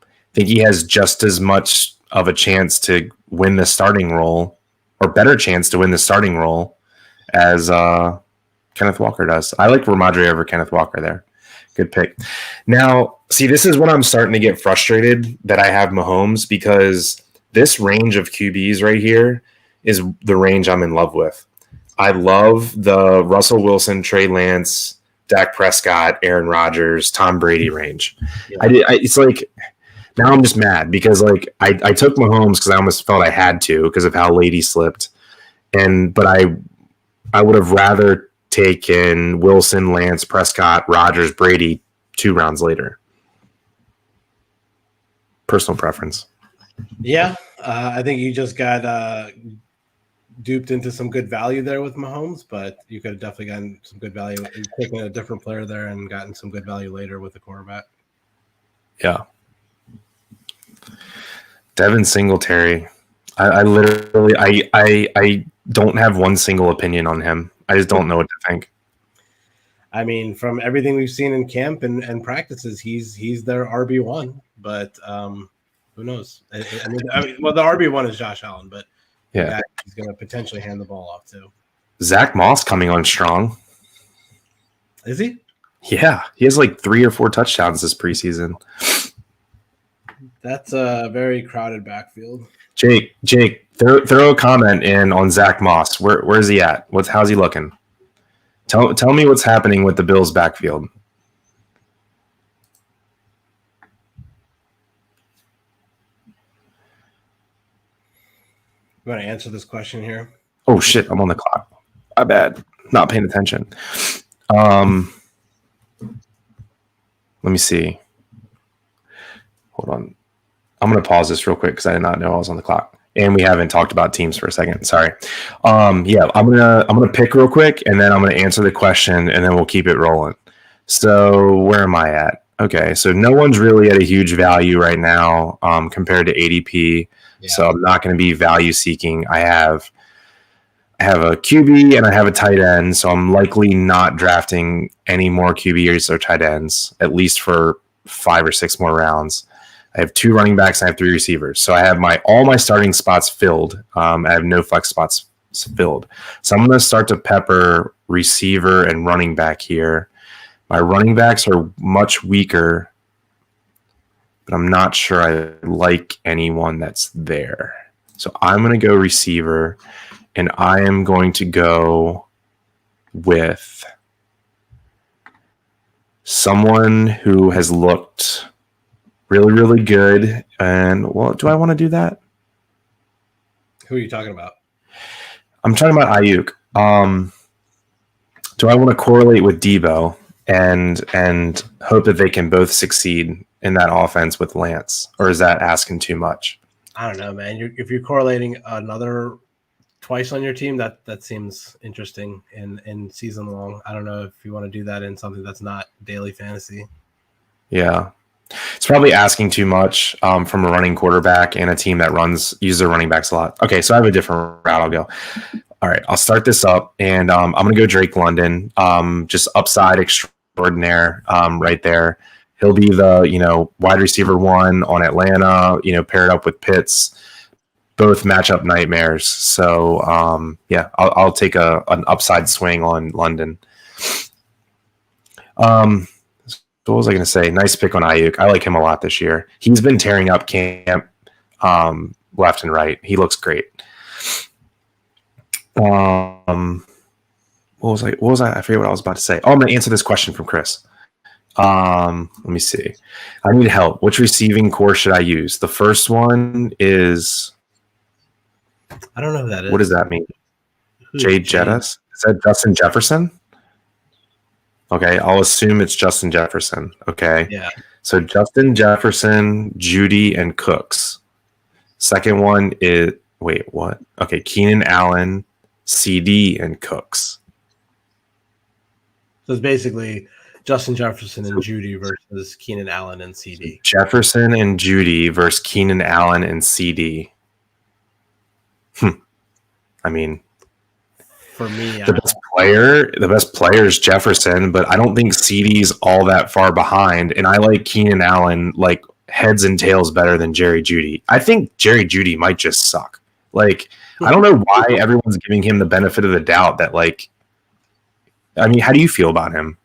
[SPEAKER 2] I think he has just as much of a chance to win the starting role, or better chance to win the starting role, as Kenneth Walker does. I like Ramondre over Kenneth Walker there. Good pick. Now, see, this is when I'm starting to get frustrated that I have Mahomes, because this range of QBs right here is the range I'm in love with. I love the Russell Wilson, Trey Lance, Dak Prescott, Aaron Rodgers, Tom Brady range. Yeah. It's now I'm just mad because I took Mahomes because I almost felt I had to because of how late he slipped, but I would have rather taken Wilson, Lance, Prescott, Rodgers, Brady 2 rounds later. Personal preference.
[SPEAKER 1] Yeah, I think you just got duped into some good value there with Mahomes, but you could have definitely gotten some good value and taken a different player there and gotten some good value later with the quarterback.
[SPEAKER 2] Yeah. Devin Singletary. I literally I don't have one single opinion on him. I just don't know what to think.
[SPEAKER 1] I mean, from everything we've seen in camp and practices, he's their RB1, but who knows? I mean, the RB1 is Josh Allen, but yeah, he's going to potentially hand the ball off too.
[SPEAKER 2] Zach Moss coming on strong.
[SPEAKER 1] Is he?
[SPEAKER 2] Yeah, he has 3 or 4 touchdowns this preseason.
[SPEAKER 1] That's a very crowded backfield.
[SPEAKER 2] Jake, throw a comment in on Zach Moss. Where's he at? How's he looking? Tell me what's happening with the Bills' backfield.
[SPEAKER 1] You want to answer this question here?
[SPEAKER 2] Oh shit, I'm on the clock. My bad. Not paying attention. Let me see. Hold on. I'm going to pause this real quick because I did not know I was on the clock, and we haven't talked about teams for a second. Sorry. Yeah, I'm gonna pick real quick, and then I'm gonna answer the question, and then we'll keep it rolling. So where am I at? Okay, so no one's really at a huge value right now compared to ADP. Yeah. So I'm not going to be value seeking. I have a QB and I have a tight end, so I'm likely not drafting any more QBs or tight ends, at least for 5 or 6 more rounds. I have 2 running backs and I have 3 receivers. So I have all my starting spots filled. I have no flex spots filled. So I'm going to start to pepper receiver and running back here. My running backs are much weaker, but I'm not sure I like anyone that's there. So I'm going to go receiver, and I am going to go with someone who has looked really, really good. And, well, do I want to do that?
[SPEAKER 1] Who are you talking about?
[SPEAKER 2] I'm talking about Ayuk. Do I want to correlate with Debo and hope that they can both succeed in that offense with Lance, or is that asking too much?
[SPEAKER 1] I don't know, man. If you're correlating another twice on your team, that seems interesting in season long. I don't know if you want to do that in something that's not daily fantasy.
[SPEAKER 2] Yeah. It's probably asking too much from a running quarterback and a team that uses their running backs a lot. Okay, so I have a different route I'll go. All right, I'll start this up, and I'm going to go Drake London, just upside extraordinaire right there. He'll be the, wide receiver 1 on Atlanta, paired up with Pitts. Both matchup nightmares. So, I'll take an upside swing on London. What was I going to say? Nice pick on Ayuk. I like him a lot this year. He's been tearing up camp left and right. He looks great. What was I? I forget what I was about to say. Oh, I'm going to answer this question from Chris. Let me see. I need help. Which receiving core should I use? The first one is...
[SPEAKER 1] I don't know who that is.
[SPEAKER 2] What does that mean? Jay Jettis? Is that Justin Jefferson? Okay, I'll assume it's Justin Jefferson. Okay.
[SPEAKER 1] Yeah.
[SPEAKER 2] So Justin Jefferson, Judy, and Cooks. Second one is what? Okay, Keenan Allen, CD, and Cooks.
[SPEAKER 1] So it's basically Justin Jefferson and Judy versus Keenan Allen and CD.
[SPEAKER 2] Jefferson and Judy versus Keenan Allen and CD. I mean,
[SPEAKER 1] for me,
[SPEAKER 2] the best player is Jefferson, but I don't think CD's all that far behind. And I like Keenan Allen like heads and tails better than Jerry Jeudy. I think Jerry Jeudy might just suck. Like, I don't know why everyone's giving him the benefit of the doubt that, like, I mean, how do you feel about him?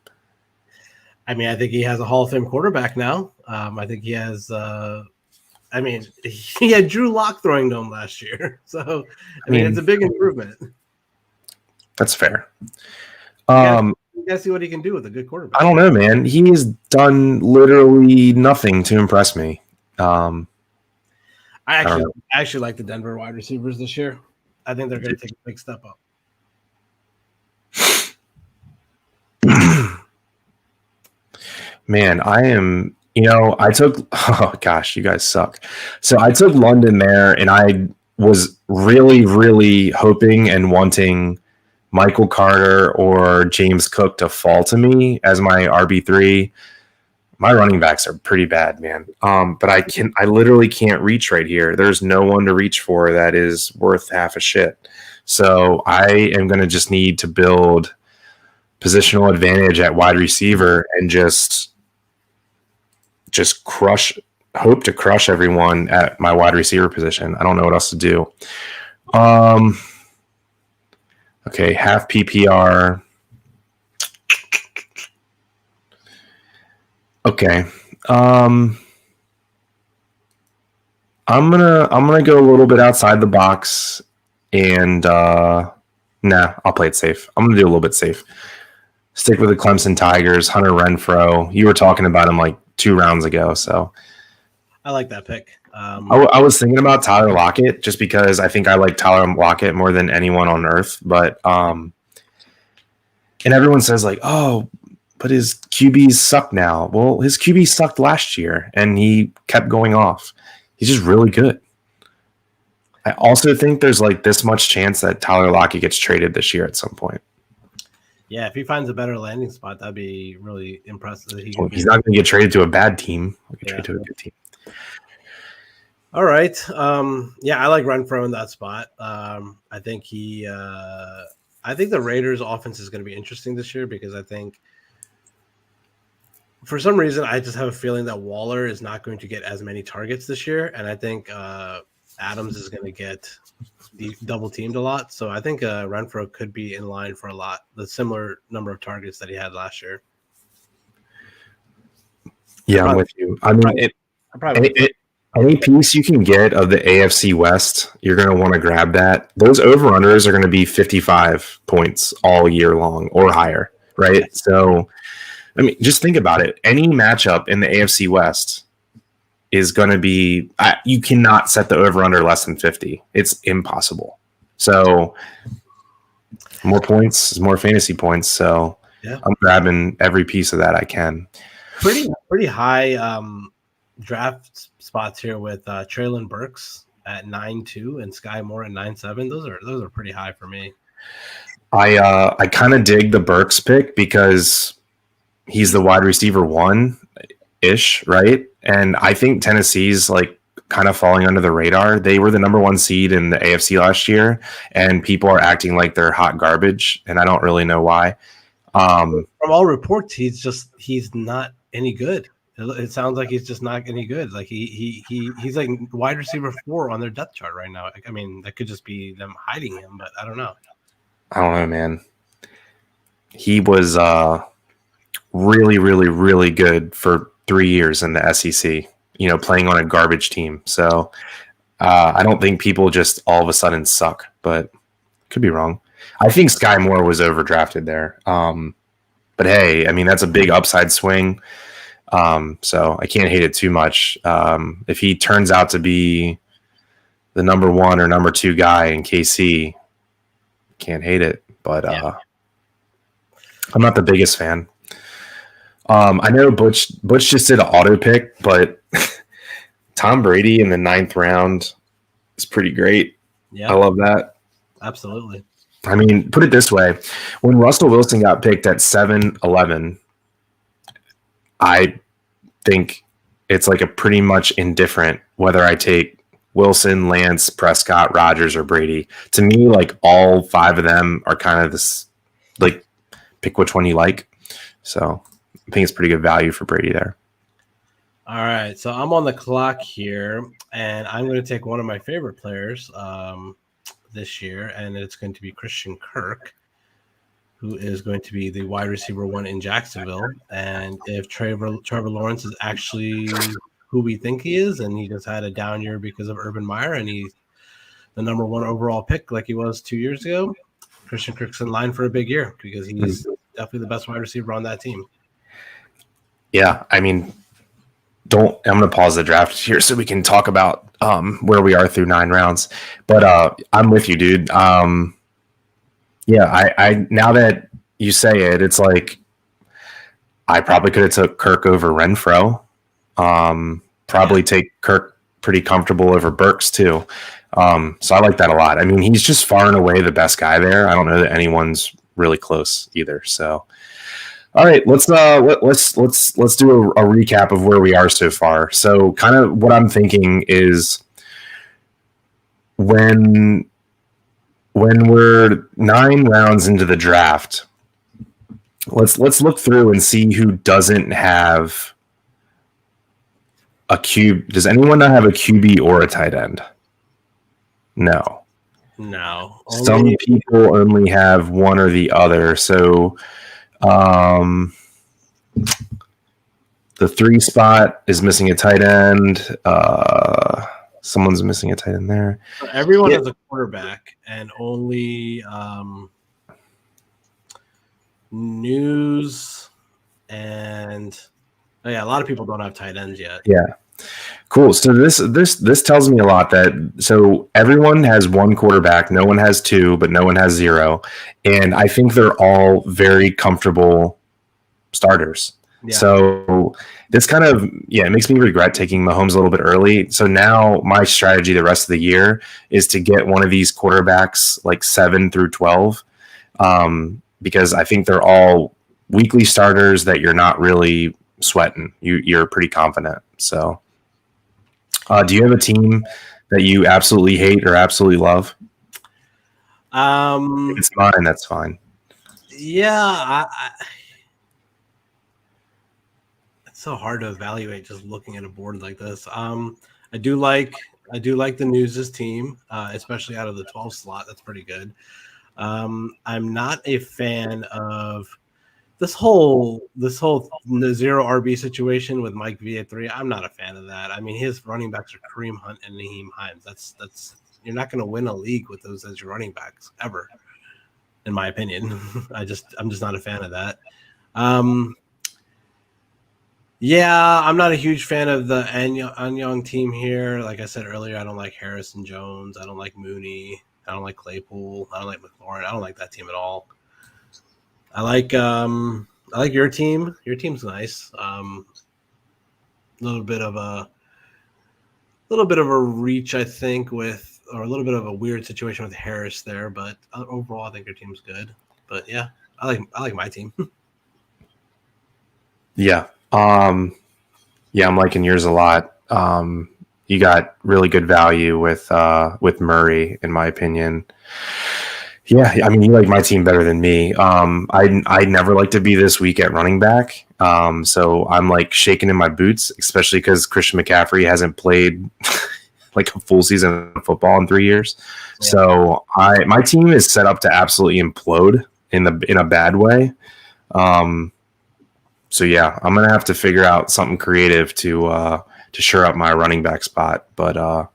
[SPEAKER 1] I mean, I think he has a Hall of Fame quarterback now. I think he has he had Drew Lock throwing to him last year. So, I mean, it's a big improvement.
[SPEAKER 2] That's fair.
[SPEAKER 1] You gotta see what he can do with a good quarterback.
[SPEAKER 2] I don't know, man. He has done literally nothing to impress me.
[SPEAKER 1] I actually like the Denver wide receivers this year. I think they're going to take a big step up.
[SPEAKER 2] Man, I took, oh gosh, you guys suck. So I took London there, and I was really, really hoping and wanting Michael Carter or James Cook to fall to me as my RB3. My running backs are pretty bad, man. But I literally can't reach right here. There's no one to reach for that is worth half a shit. So I am going to just need to build positional advantage at wide receiver and just hope to crush everyone at my wide receiver position. I don't know what else to do. Okay, half PPR. Okay. I'm gonna go a little bit outside the box and I'll play it safe. I'm gonna do a little bit safe. Stick with the Clemson Tigers, Hunter Renfrow. You were talking about him like 2 rounds ago, so
[SPEAKER 1] I like that pick.
[SPEAKER 2] I was thinking about Tyler Lockett just because I think I like Tyler Lockett more than anyone on earth. But and everyone says like, oh, but his QBs suck now. Well, his QB sucked last year, and he kept going off. He's just really good. I also think there's like this much chance that Tyler Lockett gets traded this year at some point.
[SPEAKER 1] Yeah, if he finds a better landing spot, that'd be really impressive.
[SPEAKER 2] He's not going to get traded to a bad team. He'll get traded to a good team.
[SPEAKER 1] All right. Yeah, I like Renfro in that spot. I think I think the Raiders' offense is going to be interesting this year because I think for some reason I just have a feeling that Waller is not going to get as many targets this year, and I think Adams is going to get double teamed a lot. So I think Renfro could be in line for the similar number of targets that he had last year.
[SPEAKER 2] Yeah, I'm with you. I mean, any piece you can get of the AFC West, you're going to want to grab that. Those over-unders are going to be 55 points all year long or higher, right? So, I mean, just think about it. Any matchup in the AFC West is going to be you cannot set the over-under less than 50. It's impossible. So, more points is more fantasy points. So, yeah. I'm grabbing every piece of that I can.
[SPEAKER 1] Pretty high draft spots here with Treylon Burks at 9.2 and Sky Moore at 9.7. Those are pretty high for me.
[SPEAKER 2] I kind of dig the Burks pick because he's the wide receiver 1-ish, right? And I think Tennessee's like kind of falling under the radar. They were the number 1 seed in the AFC last year, and people are acting like they're hot garbage, and I don't really know why.
[SPEAKER 1] From all reports, he's not any good. It sounds like he's just not any good. Like he's like wide receiver 4 on their depth chart right now. I mean, that could just be them hiding him, but I don't know.
[SPEAKER 2] I don't know, man. He was really, really, really good for 3 years in the SEC, playing on a garbage team. So I don't think people just all of a sudden suck, but could be wrong. I think Sky Moore was overdrafted there. But hey, I mean, that's a big upside swing. So I can't hate it too much. If he turns out to be the number 1 or number 2 guy in KC, can't hate it. But I'm not the biggest fan. I know Butch just did an auto pick, but Tom Brady in the 9th round is pretty great. Yeah, I love that.
[SPEAKER 1] Absolutely.
[SPEAKER 2] I mean, put it this way. When Russell Wilson got picked at 7-11, I think it's like a pretty much indifferent whether I take Wilson, Lance, Prescott, Rodgers, or Brady. To me, like all 5 of them are kind of this, like pick which one you like. So I think it's pretty good value for Brady there.
[SPEAKER 1] All right. So I'm on the clock here, and I'm going to take one of my favorite players this year, and it's going to be Christian Kirk, who is going to be the wide receiver 1 in Jacksonville. And if Trevor Lawrence is actually who we think he is, and he just had a down year because of Urban Meyer, and he's the number 1 overall pick like he was 2 years ago, Christian Kirk's in line for a big year because he's definitely the best wide receiver on that team.
[SPEAKER 2] Yeah, I mean, I'm going to pause the draft here so we can talk about where we are through 9 rounds. But I'm with you, dude. Yeah, I now that you say it, it's like I probably could have took Kirk over Renfro. Probably take Kirk pretty comfortable over Burks too. So I like that a lot. I mean, he's just far and away the best guy there. I don't know that anyone's really close either. So, all right, let's do a recap of where we are so far. So, kind of what I'm thinking is when we're 9 rounds into the draft, let's look through and see who doesn't have a QB. Does anyone not have a QB or a tight end? No. Some people only have one or the other. So the 3 spot is missing a tight end. Someone's missing a tight end there.
[SPEAKER 1] So everyone has a quarterback, and only News and a lot of people don't have tight ends yet.
[SPEAKER 2] Yeah. Cool. So this tells me a lot that so everyone has 1 quarterback, no one has 2, but no one has 0. And I think they're all very comfortable starters. Yeah. So this kind of, it makes me regret taking Mahomes a little bit early. So now my strategy the rest of the year is to get one of these quarterbacks like 7 through 12. because I think they're all weekly starters that you're not really sweating. You're pretty confident. So, do you have a team that you absolutely hate or absolutely love? If it's mine, that's fine.
[SPEAKER 1] Yeah, it's so hard to evaluate just looking at a board like this. I do like the News' team, especially out of the 12 slot. That's pretty good. I'm not a fan of this whole zero RB situation with Mike V at 3. I'm not a fan of that. I mean, his running backs are Kareem Hunt and Naheem Hines. That's you're not going to win a league with those as your running backs ever, in my opinion. I'm just not a fan of that. Yeah, I'm not a huge fan of the Anyang team here. Like I said earlier, I don't like Harrison Jones. I don't like Mooney. I don't like Claypool. I don't like McLaurin. I don't like that team at all. I like your team. Your team's nice. A little bit of a reach, I think, or a little bit of a weird situation with Harris there, but overall, I think your team's good. But yeah, I like my team.
[SPEAKER 2] Yeah. I'm liking yours a lot. You got really good value with Murray, in my opinion. Yeah, I mean, you like my team better than me. I never like to be this weak at running back. So I'm like shaking in my boots, especially because Christian McCaffrey hasn't played like a full season of football in 3 years. Yeah. So my team is set up to absolutely implode in a bad way. So yeah, I'm gonna have to figure out something creative to shore up my running back spot. But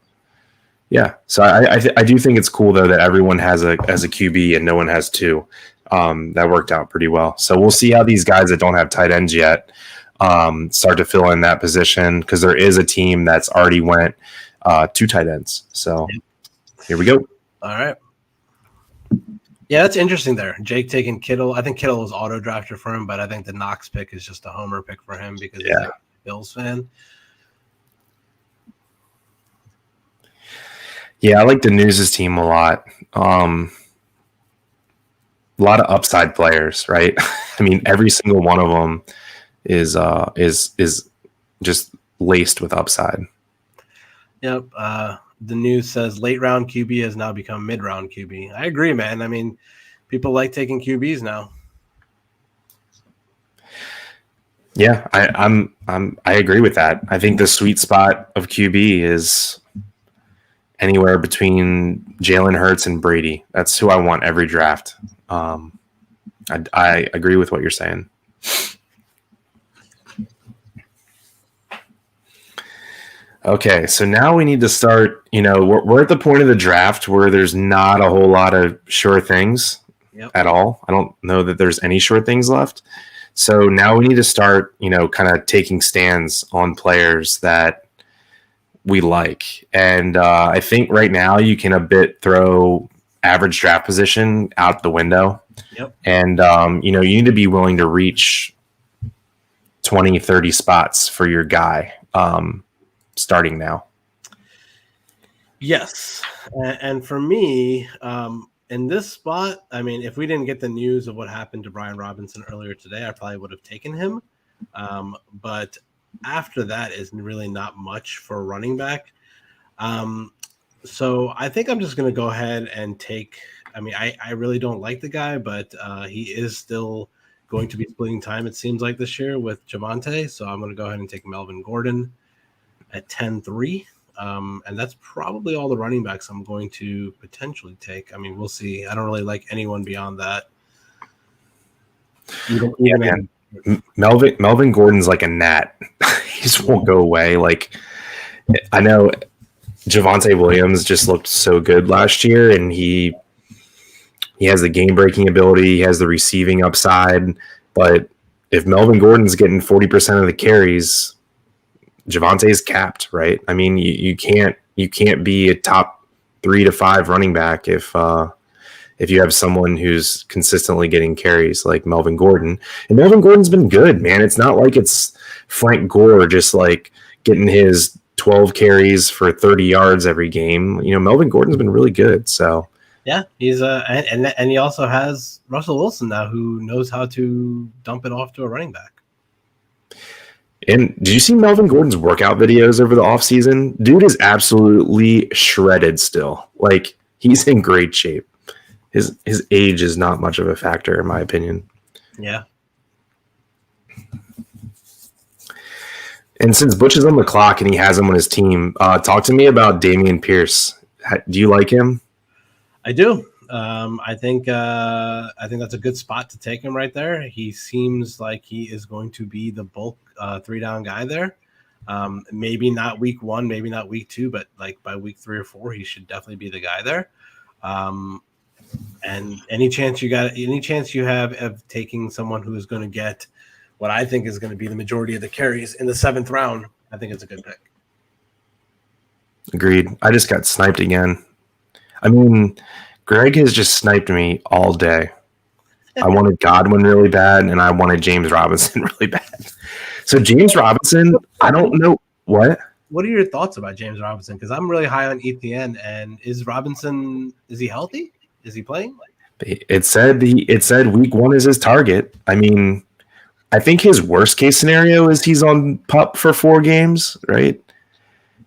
[SPEAKER 2] yeah, so I do think it's cool though that everyone has a QB and no one has two. That worked out pretty well. So we'll see how these guys that don't have tight ends yet start to fill in that position, because there is a team that's already went 2 tight ends. So here we go.
[SPEAKER 1] All right. Yeah, that's interesting there. Jake taking Kittle. I think Kittle was auto drafted for him, but I think the Knox pick is just a homer pick for him because he's a Bills fan.
[SPEAKER 2] Yeah, I like the News' team a lot. A lot of upside players, right? I mean, every single one of them is just laced with upside.
[SPEAKER 1] Yep. The News says late round QB has now become mid round QB. I agree, man. I mean, people like taking QBs now.
[SPEAKER 2] Yeah, I agree with that. I think the sweet spot of QB is anywhere between Jalen Hurts and Brady. That's who I want every draft. I agree with what you're saying. Okay, so now we need to start, we're at the point of the draft where there's not a whole lot of sure things at all. I don't know that there's any sure things left. So now we need to start, kind of taking stands on players that we like. And I think right now you can a bit throw average draft position out the window.
[SPEAKER 1] Yep.
[SPEAKER 2] And, you need to be willing to reach 20, 30 spots for your guy. Starting now.
[SPEAKER 1] Yes. And for me, in this spot, I mean, if we didn't get the news of what happened to Brian Robinson earlier today, I probably would have taken him. But after that is really not much for a running back. So I think I'm just going to go ahead and take, I really don't like the guy, but he is still going to be splitting time, it seems like, this year with Javonte. So I'm going to go ahead and take Melvin Gordon at 10-3. And that's probably all the running backs I'm going to potentially take. I mean, we'll see. I don't really like anyone beyond that.
[SPEAKER 2] Melvin Gordon's like a gnat. He just won't go away. Like, I know Javonte Williams just looked so good last year, and he has the game-breaking ability. He has the receiving upside. But if Melvin Gordon's getting 40% of the carries, Javonte's capped, right? I mean, you can't be a top 3 to 5 running back if you have someone who's consistently getting carries like Melvin Gordon. And Melvin Gordon's been good, man. It's not like it's Frank Gore just like getting his 12 carries for 30 yards every game. Melvin Gordon's been really good. So
[SPEAKER 1] Yeah, he's and he also has Russell Wilson now, who knows how to dump it off to a running back.
[SPEAKER 2] And did you see Melvin Gordon's workout videos over the offseason? Dude is absolutely shredded still. Like, he's in great shape. His age is not much of a factor, in my opinion.
[SPEAKER 1] Yeah.
[SPEAKER 2] And since Butch is on the clock and he has him on his team, talk to me about Dameon Pierce. Do you like him?
[SPEAKER 1] I do. I think that's a good spot to take him right there. He seems like he is going to be the bulk 3-down guy there. Maybe not week 1, maybe not week 2, but like by week 3 or 4, he should definitely be the guy there. And any chance you have of taking someone who is going to get what I think is going to be the majority of the carries in the 7th round, I think it's a good pick.
[SPEAKER 2] Agreed. I just got sniped again. I mean, Greg has just sniped me all day. I wanted Godwin really bad, and I wanted James Robinson really bad. So James Robinson, I don't know what.
[SPEAKER 1] What are your thoughts about James Robinson? Because I'm really high on ETN, and is he healthy? Is he playing?
[SPEAKER 2] It said week 1 is his target. I mean, I think his worst case scenario is he's on PUP for 4 games, right?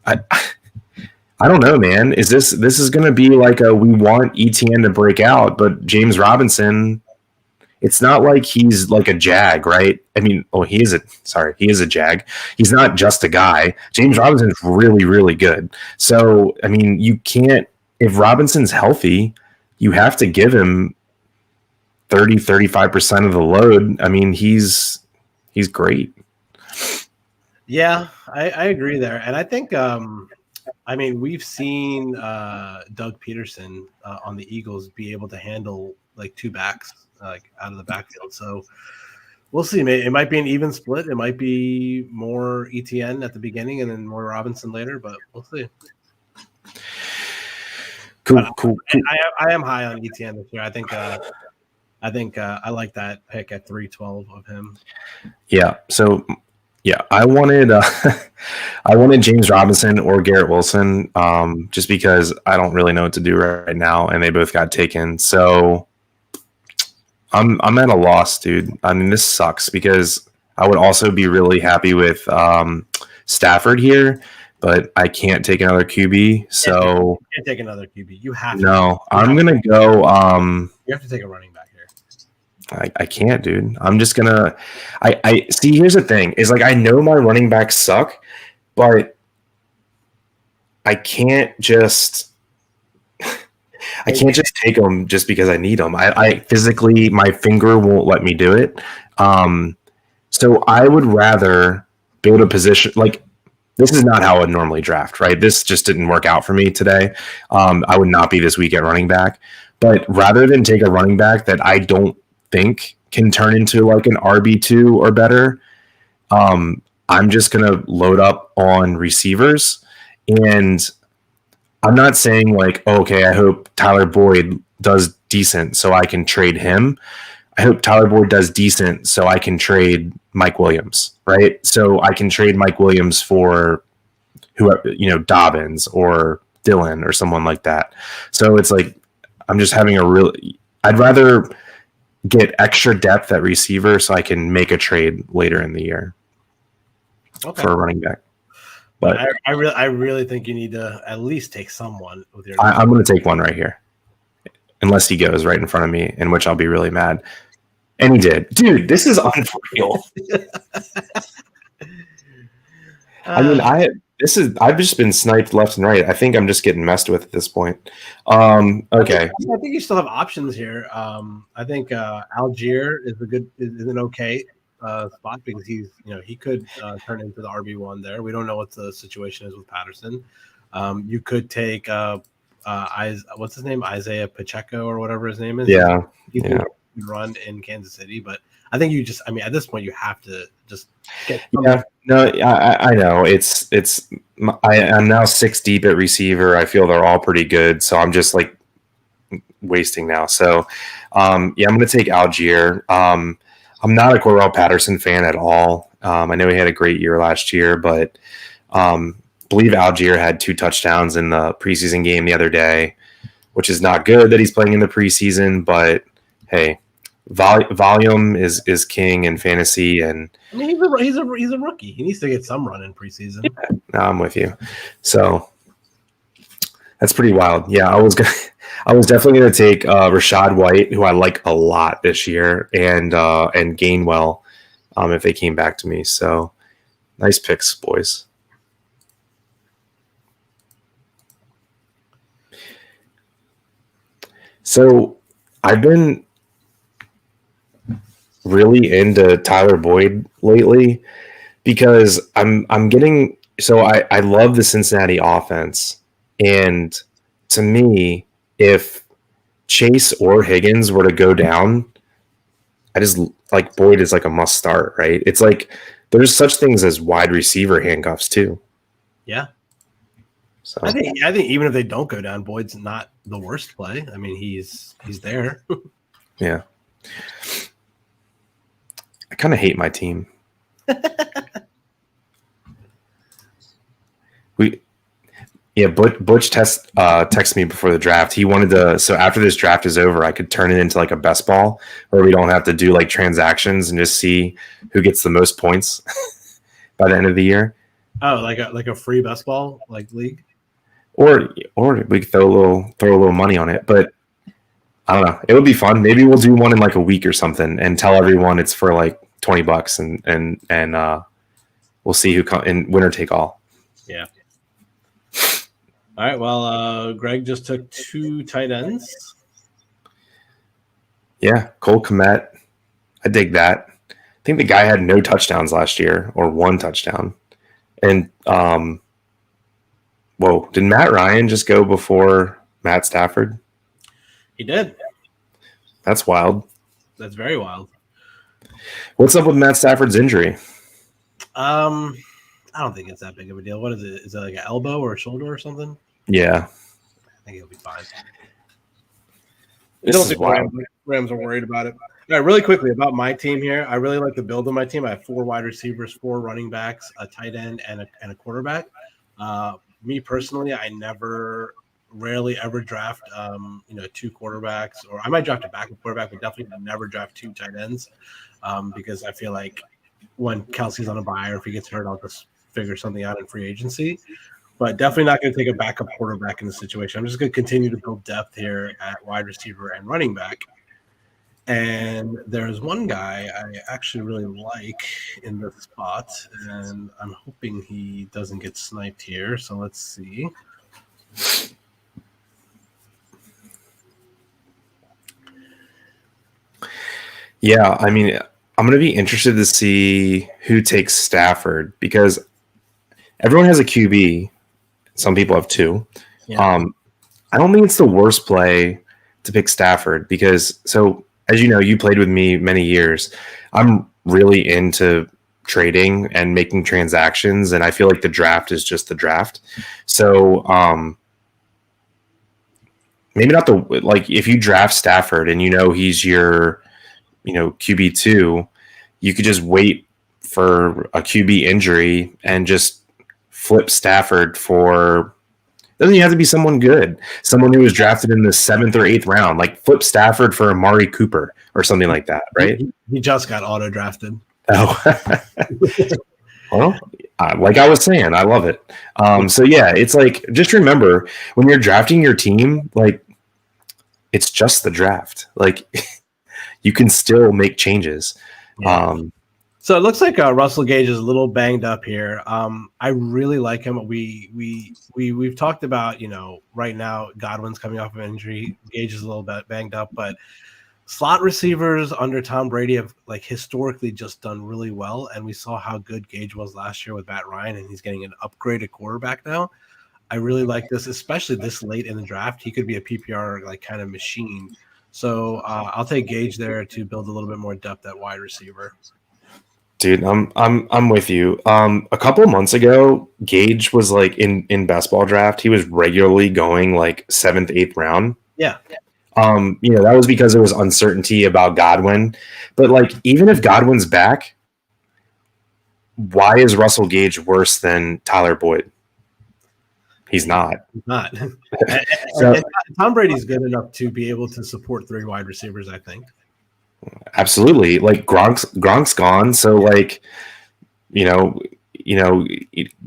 [SPEAKER 2] I don't know, man. This is going to be like we want ETN to break out, but James Robinson, it's not like he's like a Jag, right? I mean, he is a Jag. He's not just a guy. James Robinson is really, really good. So, I mean, you can't, if Robinson's healthy, you have to give him 35% of the load. I mean, he's great.
[SPEAKER 1] Yeah, I agree there. And I think, we've seen Doug Peterson on the Eagles be able to handle like 2 backs like out of the backfield. So we'll see. It might be an even split. It might be more ETN at the beginning and then more Robinson later, but we'll see.
[SPEAKER 2] Cool.
[SPEAKER 1] I am high on ETN this year. I think I like that pick at 312 of him.
[SPEAKER 2] Yeah. So yeah, I wanted James Robinson or Garrett Wilson, just because I don't really know what to do right now, and they both got taken. So I'm at a loss, dude. I mean, this sucks because I would also be really happy with Stafford here, but I can't take another QB. So
[SPEAKER 1] you can't take another QB. You have to.
[SPEAKER 2] No, I'm gonna go.
[SPEAKER 1] You have to take a running back here.
[SPEAKER 2] I can't, dude. I'm just gonna. I see. Here's the thing: is like I know my running backs suck, but I can't just. I can't just take them just because I need them. I physically, my finger won't let me do it. So I would rather build a position like this is not how I would normally draft, right? This just didn't work out for me today. I would not be this week at running back, but rather than take a running back that I don't think can turn into like an RB2 or better, I'm just going to load up on receivers. And I'm not saying like, okay, I hope Tyler Boyd does decent so I can trade him. I hope Tyler Boyd does decent so I can trade Mike Williams, right? So I can trade Mike Williams for whoever, Dobbins or Dylan or someone like that. So it's like I'm just having I'd rather get extra depth at receiver so I can make a trade later in the year for a running back. But
[SPEAKER 1] I really think you need to at least take someone with your.
[SPEAKER 2] I'm going to take one right here, unless he goes right in front of me, in which I'll be really mad. And he did, dude. This is unreal. I've just been sniped left and right. I think I'm just getting messed with at this point. Okay.
[SPEAKER 1] I think you still have options here. I think Algier is an okay spot because he could turn into the RB1 there. We don't know what the situation is with Patterson. You could take what's his name, Isaiah Pacheco or whatever his name is.
[SPEAKER 2] Yeah,
[SPEAKER 1] he can run in Kansas City, but I think at this point you have to just get.
[SPEAKER 2] Yeah, no, I know I'm now 6 deep at receiver. I feel they're all pretty good, so I'm just like wasting now. So I'm going to take Algier. I'm not a Cordarrelle Patterson fan at all. I know he had a great year last year, but believe Algier had 2 touchdowns in the preseason game the other day, which is not good that he's playing in the preseason. But hey, volume is king in fantasy, and
[SPEAKER 1] I mean, he's a rookie. He needs to get some run in preseason.
[SPEAKER 2] Yeah, no, I'm with you. So that's pretty wild. Yeah, I was definitely gonna take Rashad White, who I like a lot this year, and Gainwell, if they came back to me. So nice picks, boys. So I've been really into Tyler Boyd lately because I'm getting so I love the Cincinnati offense, and to me, if Chase or Higgins were to go down, I just like Boyd is like a must start, right? It's like there's such things as wide receiver handcuffs too.
[SPEAKER 1] Yeah.
[SPEAKER 2] So
[SPEAKER 1] I think even if they don't go down, Boyd's not the worst play. I mean, he's there.
[SPEAKER 2] Yeah. I kind of hate my team. Butch texted me before the draft. He wanted to, so after this draft is over, I could turn it into like a best ball where we don't have to do like transactions and just see who gets the most points by the end of the year.
[SPEAKER 1] Oh, like a free best ball like league,
[SPEAKER 2] or we could throw a little money on it. But I don't know. It would be fun. Maybe we'll do one in like a week or something and tell everyone it's for like $20 and we'll see who comes in winner take all.
[SPEAKER 1] Yeah. All right. Well, Greg just took 2 tight ends.
[SPEAKER 2] Yeah, Cole Kmet. I dig that. I think the guy had no touchdowns last year or 1 touchdown. And did Matt Ryan just go before Matt Stafford?
[SPEAKER 1] He did.
[SPEAKER 2] That's wild.
[SPEAKER 1] That's very wild.
[SPEAKER 2] What's up with Matt Stafford's injury?
[SPEAKER 1] I don't think it's that big of a deal. What is it? Is it like an elbow or a shoulder or something?
[SPEAKER 2] Yeah.
[SPEAKER 1] I think he'll be fine.
[SPEAKER 2] I don't think
[SPEAKER 1] Rams are worried about it. All right, really quickly about my team here. I really like the build of my team. I have 4 wide receivers, 4 running backs, a tight end, and a quarterback. Me personally, I rarely ever draft 2 quarterbacks, or I might draft a backup quarterback, but definitely never draft 2 tight ends because I feel like when Kelsey's on a bye or if he gets hurt, I'll just figure something out in free agency. But definitely not going to take a backup quarterback in this situation. I'm just going to continue to build depth here at wide receiver and running back. And there's one guy I actually really like in this spot, and I'm hoping he doesn't get sniped here. So let's see.
[SPEAKER 2] Yeah, I mean, I'm going to be interested to see who takes Stafford because everyone has a QB. Some people have 2.
[SPEAKER 1] Yeah.
[SPEAKER 2] I don't think it's the worst play to pick Stafford because, so as you know, you played with me many years. I'm really into trading and making transactions, and I feel like the draft is just the draft. So maybe not if you draft Stafford and he's your QB2, you could just wait for a QB injury and just flip Stafford for. Doesn't even have to be someone good. Someone who was drafted in the 7th or 8th round, like flip Stafford for Amari Cooper or something like that, right?
[SPEAKER 1] He just got auto drafted.
[SPEAKER 2] Oh, well, like I was saying, I love it. So yeah, it's like just remember when you're drafting your team, like it's just the draft. Like you can still make changes.
[SPEAKER 1] Yeah. So it looks like Russell Gage is a little banged up here. I really like him. We've talked about right now Godwin's coming off of an injury. Gage is a little bit banged up, but slot receivers under Tom Brady have historically just done really well, and we saw how good Gage was last year with Matt Ryan, and he's getting an upgraded quarterback now. I really like this, especially this late in the draft. He could be a PPR kind of machine. So I'll take Gage there to build a little bit more depth at wide receiver.
[SPEAKER 2] Dude, I'm with you. A couple of months ago, Gage was like in best ball draft. He was regularly going like 7th, 8th round.
[SPEAKER 1] Yeah.
[SPEAKER 2] That was because there was uncertainty about Godwin. But like, even if Godwin's back, why is Russell Gage worse than Tyler Boyd? He's not.
[SPEAKER 1] He's not.
[SPEAKER 2] So
[SPEAKER 1] and Tom Brady's good enough to be able to support 3 wide receivers, I think.
[SPEAKER 2] absolutely, like Gronk's gone, so like you know,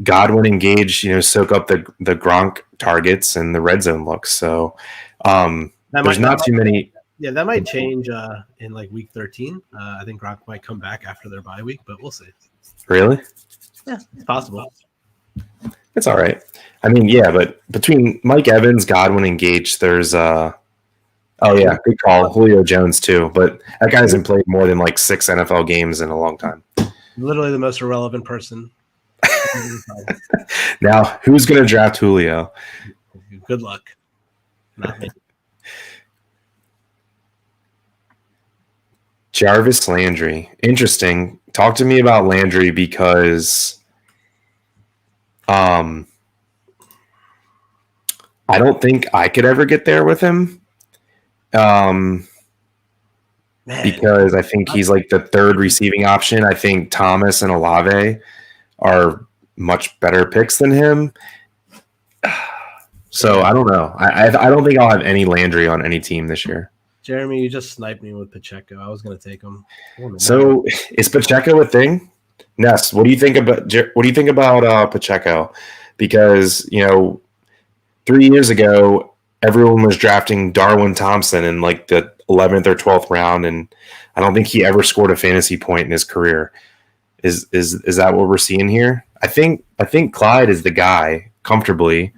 [SPEAKER 2] Godwin and Gage, soak up the Gronk targets and the red zone looks. So there's not too many.
[SPEAKER 1] Yeah, that might change in like week 13. I think Gronk might come back after their bye week, but we'll see.
[SPEAKER 2] Really?
[SPEAKER 1] Yeah, it's possible.
[SPEAKER 2] It's all right. I mean, yeah, but between Mike Evans, Godwin, and Gage, there's oh yeah, good call, Julio Jones too. But that guy hasn't played more than like 6 NFL games in a long time.
[SPEAKER 1] Literally the most irrelevant person.
[SPEAKER 2] Now, who's going to draft Julio?
[SPEAKER 1] Good luck. Not me.
[SPEAKER 2] Jarvis Landry. Interesting. Talk to me about Landry because I don't think I could ever get there with him. Because I think he's like the 3rd receiving option. I think Thomas and Olave are much better picks than him. So I don't know. I don't think I'll have any Landry on any team this year.
[SPEAKER 1] Jeremy, you just sniped me with Pacheco. I was going to take him.
[SPEAKER 2] So is Pacheco a thing? Ness, what do you think about Pacheco? Because 3 years ago, everyone was drafting Darwin Thompson in like the 11th or 12th round, and I don't think he ever scored a fantasy point in his career. Is that what we're seeing here? I think Clyde is the guy comfortably,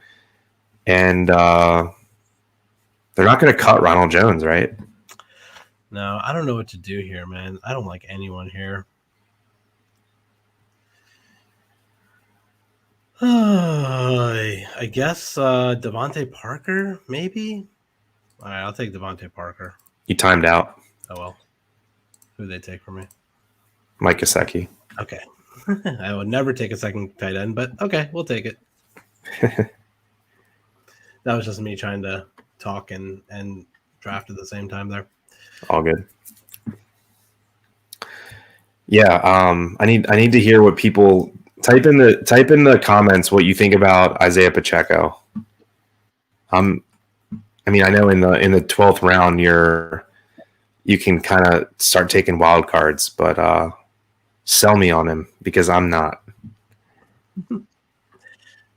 [SPEAKER 2] and they're not going to cut Ronald Jones, right?
[SPEAKER 1] No, I don't know what to do here, man. I don't like anyone here. I guess Devontae Parker, maybe? All right, I'll take Devontae Parker.
[SPEAKER 2] You timed out.
[SPEAKER 1] Oh, well. Who they take from me?
[SPEAKER 2] Mike Gesicki.
[SPEAKER 1] Okay. I would never take a second tight end, but okay, we'll take it. That was just me trying to talk and draft at the same time there.
[SPEAKER 2] All good. Yeah, I need to hear what people type in the comments what you think about Isaiah Pacheco. I know in the 12th round you can kind of start taking wild cards, but sell me on him because I'm not.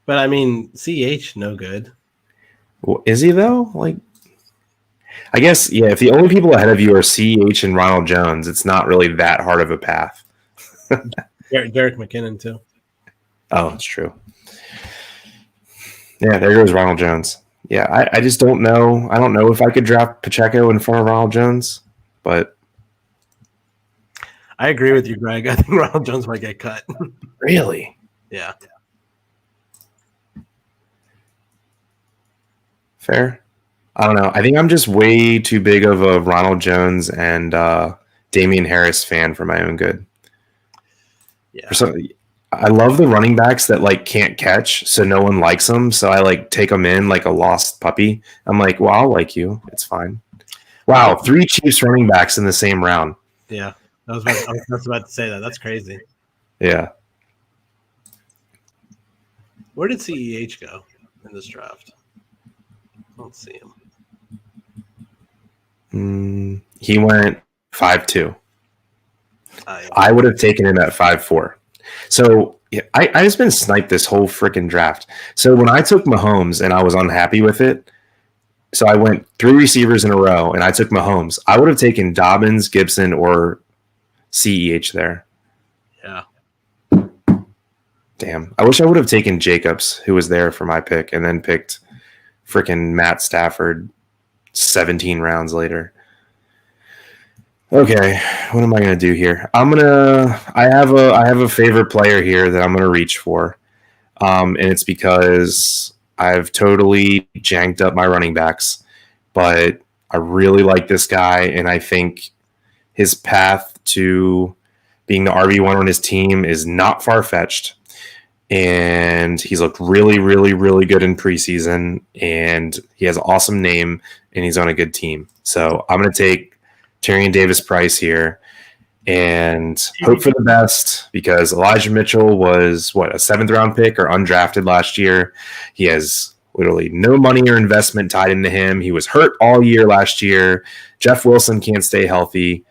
[SPEAKER 1] But I mean, CH no good.
[SPEAKER 2] Well, is he though? Like, I guess yeah. If the only people ahead of you are CH and Ronald Jones, it's not really that hard of a path.
[SPEAKER 1] Derek McKinnon too.
[SPEAKER 2] Oh, it's true. Yeah, there goes Ronald Jones. Yeah, I just don't know. I don't know if I could draft Pacheco in front of Ronald Jones, but
[SPEAKER 1] I agree with you, Greg. I think Ronald Jones might get cut.
[SPEAKER 2] Really?
[SPEAKER 1] Yeah.
[SPEAKER 2] Fair. I don't know. I think I'm just way too big of a Ronald Jones and Damian Harris fan for my own good.
[SPEAKER 1] Yeah.
[SPEAKER 2] I love the running backs that like can't catch, so no one likes them. So I like take them in like a lost puppy. I'm like, well, I'll like you. It's fine. Wow, 3 Chiefs running backs in the same round.
[SPEAKER 1] Yeah, I was about to say that. That's crazy.
[SPEAKER 2] Yeah.
[SPEAKER 1] Where did CEH go in this draft? I don't see him.
[SPEAKER 2] He went 5'2". I would have taken him at 5'4". So yeah, I just been sniped this whole freaking draft. So when I took Mahomes and I was unhappy with it, so I went 3 receivers in a row and I took Mahomes. I would have taken Dobbins, Gibson, or CEH there.
[SPEAKER 1] Yeah.
[SPEAKER 2] Damn. I wish I would have taken Jacobs, who was there for my pick, and then picked freaking Matt Stafford 17 rounds later. Okay, what am I gonna do here? I have a favorite player here that I'm gonna reach for, and it's because I've totally janked up my running backs, but I really like this guy, and I think his path to being the RB1 on his team is not far fetched. And he's looked really, really, really good in preseason, and he has an awesome name, and he's on a good team. So I'm going to take Tyrion Davis-Price here, and hope for the best, because Elijah Mitchell was a 7th round pick or undrafted last year. He has literally no money or investment tied into him. He was hurt all year last year. Jeff Wilson can't stay healthy.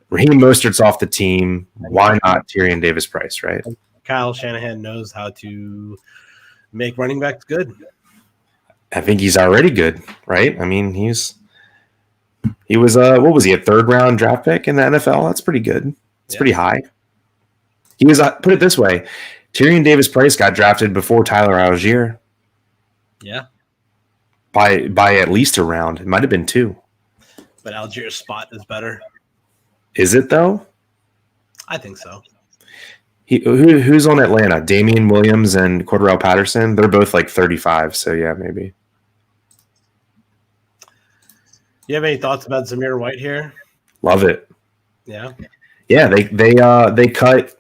[SPEAKER 2] Raheem Mostert's off the team. Why not Tyrion Davis-Price, right?
[SPEAKER 1] Kyle Shanahan knows how to make running backs good.
[SPEAKER 2] I think he's already good, right? I mean, he was what was he, a 3rd round draft pick in the NFL? That's pretty good. It's pretty high. He was, put it this way, Tyrion Davis-Price got drafted before Tyler Algier.
[SPEAKER 1] Yeah.
[SPEAKER 2] By at least a round. It might have been 2.
[SPEAKER 1] But Algier's spot is better.
[SPEAKER 2] Is it though?
[SPEAKER 1] I think so.
[SPEAKER 2] Who's on Atlanta? Damian Williams and Cordarrelle Patterson. They're both like 35, so yeah, maybe.
[SPEAKER 1] You have any thoughts about Zamir White here?
[SPEAKER 2] Love it.
[SPEAKER 1] Yeah.
[SPEAKER 2] Yeah, they cut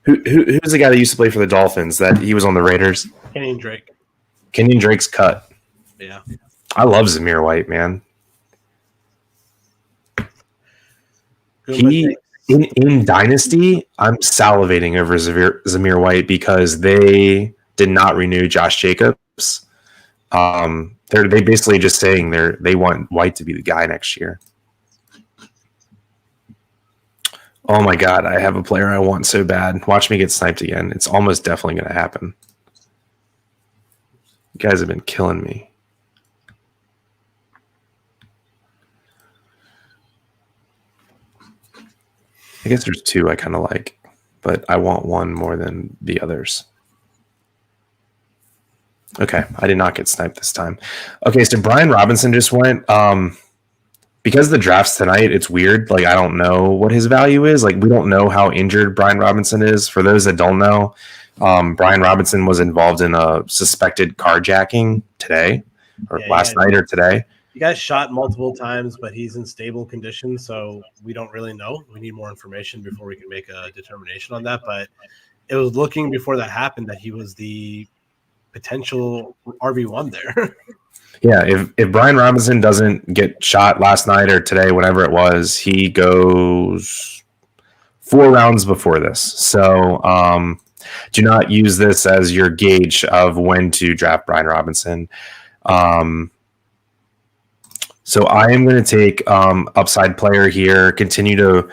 [SPEAKER 2] who's the guy that used to play for the Dolphins that he was on the Raiders?
[SPEAKER 1] Kenyon Drake.
[SPEAKER 2] Kenyon Drake's cut.
[SPEAKER 1] Yeah.
[SPEAKER 2] I love Zamir White, man. He in Dynasty, I'm salivating over Zamir White because they did not renew Josh Jacobs. They basically just saying they want White to be the guy next year. Oh my God, I have a player I want so bad. Watch me get sniped again. It's almost definitely going to happen. You guys have been killing me. I guess there's 2 I kind of like, but I want one more than the others. Okay, I did not get sniped this time. Okay, so Brian Robinson just went. Because the draft's tonight, it's weird. Like, I don't know what his value is. Like, we don't know how injured Brian Robinson is. For those that don't know, Brian Robinson was involved in a suspected carjacking today, or last night or today.
[SPEAKER 1] He got shot multiple times, but he's in stable condition, so we don't really know. We need more information before we can make a determination on that. But it was looking before that happened that he was the potential RB1 there.
[SPEAKER 2] Yeah, if Brian Robinson doesn't get shot last night or today, whatever it was, he goes 4 rounds before this. So do not use this as your gauge of when to draft Brian Robinson. So I am going to take upside player here, continue to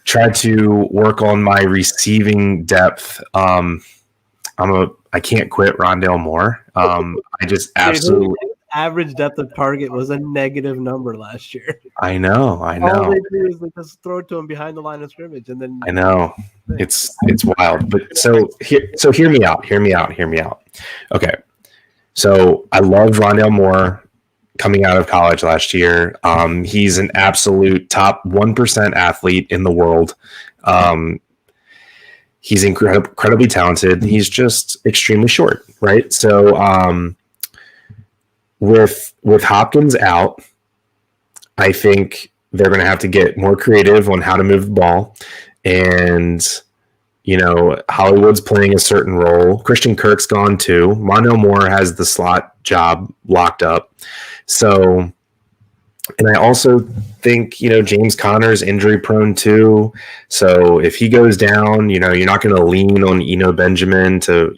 [SPEAKER 2] try to work on my receiving depth. I can't quit Rondale Moore. I just absolutely
[SPEAKER 1] average depth of target was a negative number last year.
[SPEAKER 2] I know.
[SPEAKER 1] All they do is they just throw it to him behind the line of scrimmage, and then
[SPEAKER 2] I know it's wild. But so hear me out. Okay, so I loved Rondale Moore coming out of college last year. He's an absolute top 1% athlete in the world. He's incredibly talented. He's just extremely short, right? So with Hopkins out, I think they're going to have to get more creative on how to move the ball. And, Hollywood's playing a certain role. Christian Kirk's gone too. Rondale Moore has the slot job locked up. So, and I also think, James Conner's injury prone too. So if he goes down, you're not going to lean on Eno Benjamin to,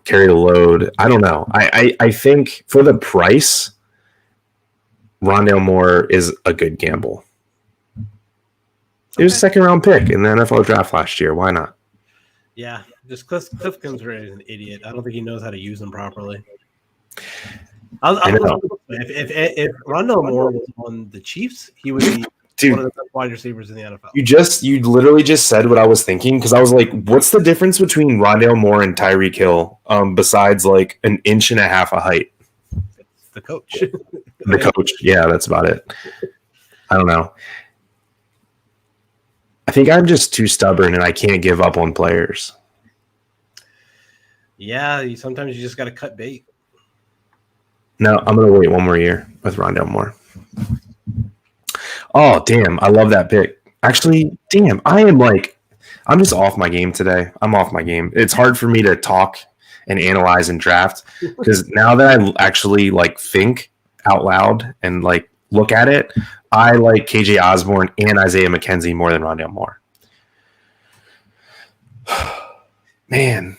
[SPEAKER 2] carry the load. I don't know. I think for the price, Rondale Moore is a good gamble. He was a 2nd round pick in the NFL draft last year. Why not?
[SPEAKER 1] Yeah, just Cliff Kingsbury is an idiot. I don't think he knows how to use them properly. If Rondale Moore was on the Chiefs, he would be one of the best wide receivers in the NFL.
[SPEAKER 2] You literally just said what I was thinking, because I was like, what's the difference between Rondale Moore and Tyreek Hill besides like an inch and a half of height?
[SPEAKER 1] It's the coach.
[SPEAKER 2] The coach. Yeah, that's about it. I don't know. I think I'm just too stubborn and I can't give up on players.
[SPEAKER 1] Yeah, sometimes you just got to cut bait.
[SPEAKER 2] No, I'm going to wait one more year with Rondale Moore. Oh, damn. I love that pick. Actually, damn. I'm just off my game today. I'm off my game. It's hard for me to talk and analyze and draft because now that I actually think out loud and look at it, I like KJ Osborne and Isaiah McKenzie more than Rondale Moore. Man.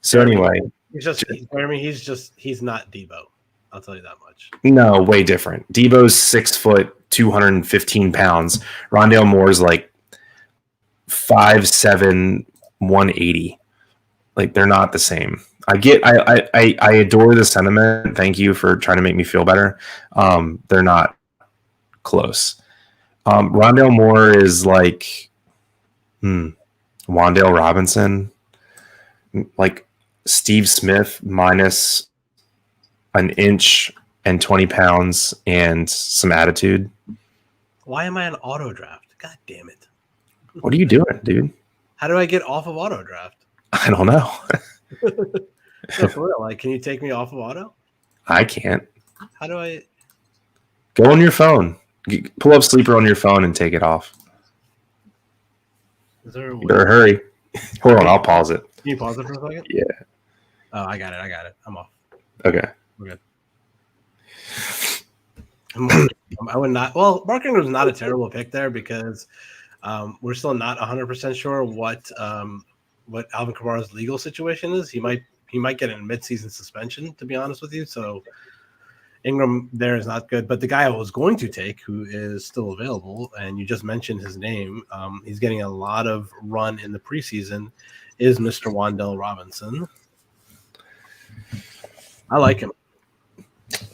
[SPEAKER 2] So anyway,
[SPEAKER 1] he's not Debo. I'll tell you that much.
[SPEAKER 2] No, way different. Debo's 6 foot, 215 pounds. Rondale Moore's like 5'7", 180. Like, they're not the same. I adore the sentiment. Thank you for trying to make me feel better. They're not close. Rondale Moore is like Wan'Dale Robinson, like Steve Smith minus an inch and 20 pounds and some attitude.
[SPEAKER 1] Why am I on auto draft? God damn it.
[SPEAKER 2] What are you doing, dude?
[SPEAKER 1] How do I get off of auto draft?
[SPEAKER 2] I don't know.
[SPEAKER 1] No, for real. Like, can you take me off of auto?
[SPEAKER 2] I can't.
[SPEAKER 1] How do I?
[SPEAKER 2] Go on your phone. Pull up Sleeper on your phone and take it off.
[SPEAKER 1] Is there a way?
[SPEAKER 2] You better hurry. Hold on, I'll pause it.
[SPEAKER 1] Can you pause it for a second?
[SPEAKER 2] Yeah.
[SPEAKER 1] Oh, I got it. I'm off.
[SPEAKER 2] Okay.
[SPEAKER 1] We're good. I would not. Well, Mark Ingram's not a terrible pick there because we're still not 100% sure what Alvin Kamara's legal situation is. He might get a midseason suspension, to be honest with you. So Ingram there is not good. But the guy I was going to take, who is still available, and you just mentioned his name, he's getting a lot of run in the preseason, is Mr. Wan'Dale Robinson. I like him.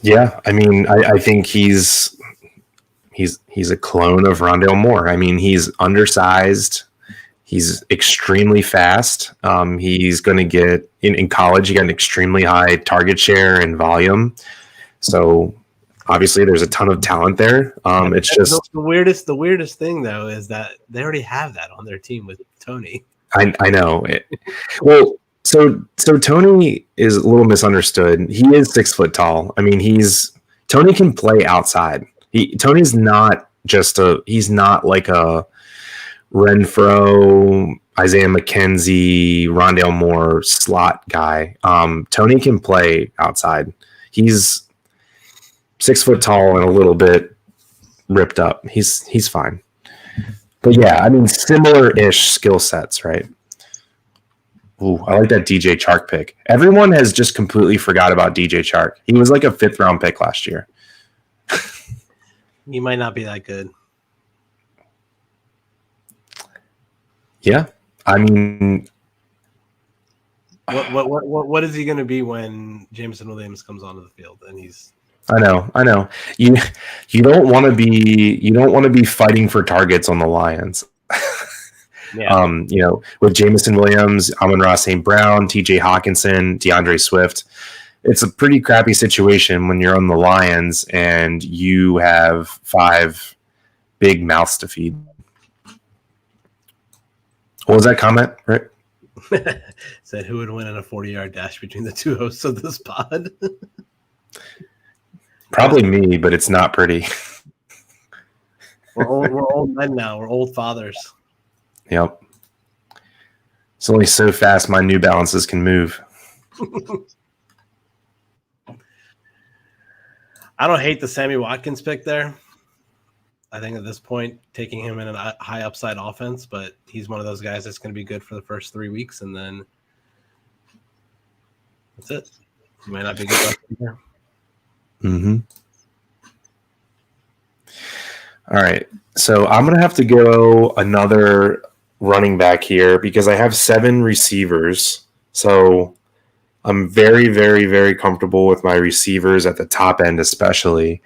[SPEAKER 2] Yeah, I mean, I think he's a clone of Rondale Moore. I mean, he's undersized. He's extremely fast. He's going to get in college. He got an extremely high target share and volume. So obviously, there's a ton of talent there. It's just
[SPEAKER 1] the weirdest thing though is that they already have that on their team with Tony.
[SPEAKER 2] I know it. Well. So Tony is a little misunderstood. He is 6 foot tall. I mean, Tony can play outside. Tony's not he's not like a Renfro, Isaiah McKenzie, Rondale Moore slot guy. Tony can play outside. He's 6 foot tall and a little bit ripped up. He's fine. But yeah, I mean, similar-ish skill sets, right? Ooh, I like that DJ Chark pick. Everyone has just completely forgot about DJ Chark. He was like a 5th round pick last year.
[SPEAKER 1] He might not be that good.
[SPEAKER 2] Yeah, I mean,
[SPEAKER 1] what is he going to be when Jameson Williams comes onto the field and he's?
[SPEAKER 2] I know. You don't want to be fighting for targets on the Lions.
[SPEAKER 1] Yeah.
[SPEAKER 2] With Jameson Williams, Amon-Ra St. Brown, TJ Hawkinson, DeAndre Swift, it's a pretty crappy situation when you're on the Lions and you have 5 big mouths to feed. What was that comment, Rick?
[SPEAKER 1] Said who would win in a 40-yard dash between the two hosts of this pod?
[SPEAKER 2] Probably me, but it's not pretty.
[SPEAKER 1] We're old men now. We're old fathers.
[SPEAKER 2] Yep. It's only so fast my New Balances can move.
[SPEAKER 1] I don't hate the Sammy Watkins pick there. I think at this point, taking him in a high upside offense, but he's one of those guys that's going to be good for the first 3 weeks, and then that's it. He might not be good.
[SPEAKER 2] Mm-hmm. All right. So I'm going to have to go another running back here because I have 7 receivers. So I'm very, very, very comfortable with my receivers at the top end, especially.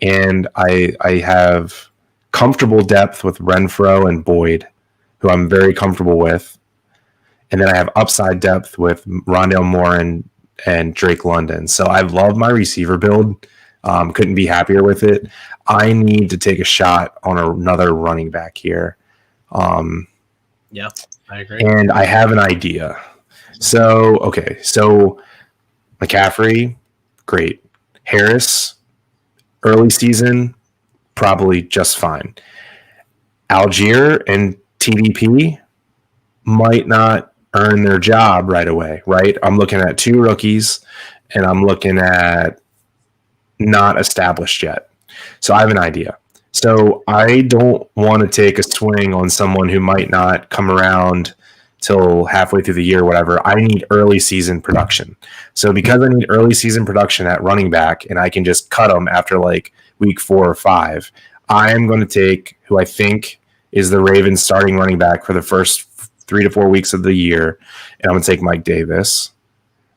[SPEAKER 2] And I have comfortable depth with Renfro and Boyd, who I'm very comfortable with. And then I have upside depth with Rondale Moore and Drake London. So I love my receiver build. Couldn't be happier with it. I need to take a shot on another running back here.
[SPEAKER 1] Yeah, I agree.
[SPEAKER 2] And I have an idea. So McCaffrey, great. Harris, early season, probably just fine. Algier and TDP might not earn their job right away, right? I'm looking at 2 rookies, and I'm looking at not established yet. So I have an idea. So I don't want to take a swing on someone who might not come around till halfway through the year or whatever. I need early season production. So because I need early season production at running back and I can just cut them after like week 4 or 5, I am going to take who I think is the Ravens starting running back for the first 3 to 4 weeks of the year, and I'm going to take Mike Davis.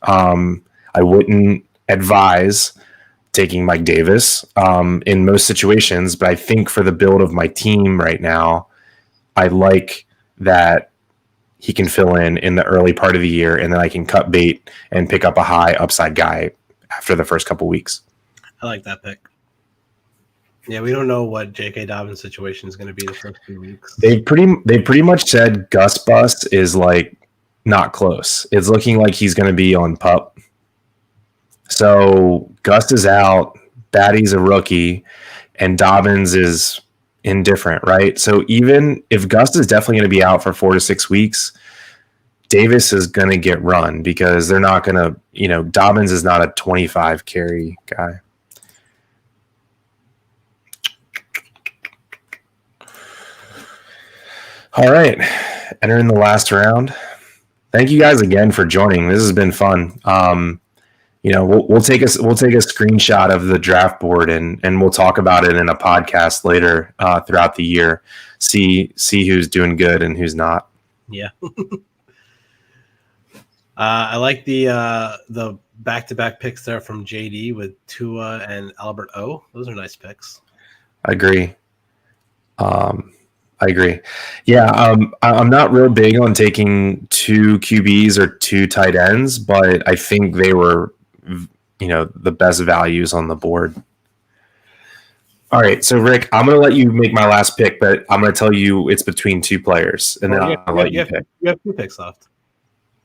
[SPEAKER 2] I wouldn't advise taking Mike Davis in most situations, but I think for the build of my team right now, I like that he can fill in the early part of the year, and then I can cut bait and pick up a high upside guy after the first couple weeks.
[SPEAKER 1] I like that pick. Yeah, we don't know what J.K. Dobbins' situation is going to be the first few weeks.
[SPEAKER 2] They pretty much said Gus Bus is like not close. It's looking like he's going to be on PUP. So Gus is out, Batty's a rookie, and Dobbins is indifferent, right? So even if Gus is definitely going to be out for 4 to 6 weeks, Davis is going to get run because they're not going to, Dobbins is not a 25 carry guy. All right, entering the last round. Thank you guys again for joining. This has been fun. We'll take a screenshot of the draft board and we'll talk about it in a podcast later throughout the year. See who's doing good and who's not.
[SPEAKER 1] Yeah. I like the back-to-back picks there from JD with Tua and Albert O. Those are nice picks.
[SPEAKER 2] I agree. Yeah, I'm not real big on taking 2 QBs or 2 tight ends, but I think they were, the best values on the board. All right, so Rick, I'm going to let you make my last pick, but I'm going to tell you it's between 2 players, and then I'll let you pick.
[SPEAKER 1] You have 2 picks left.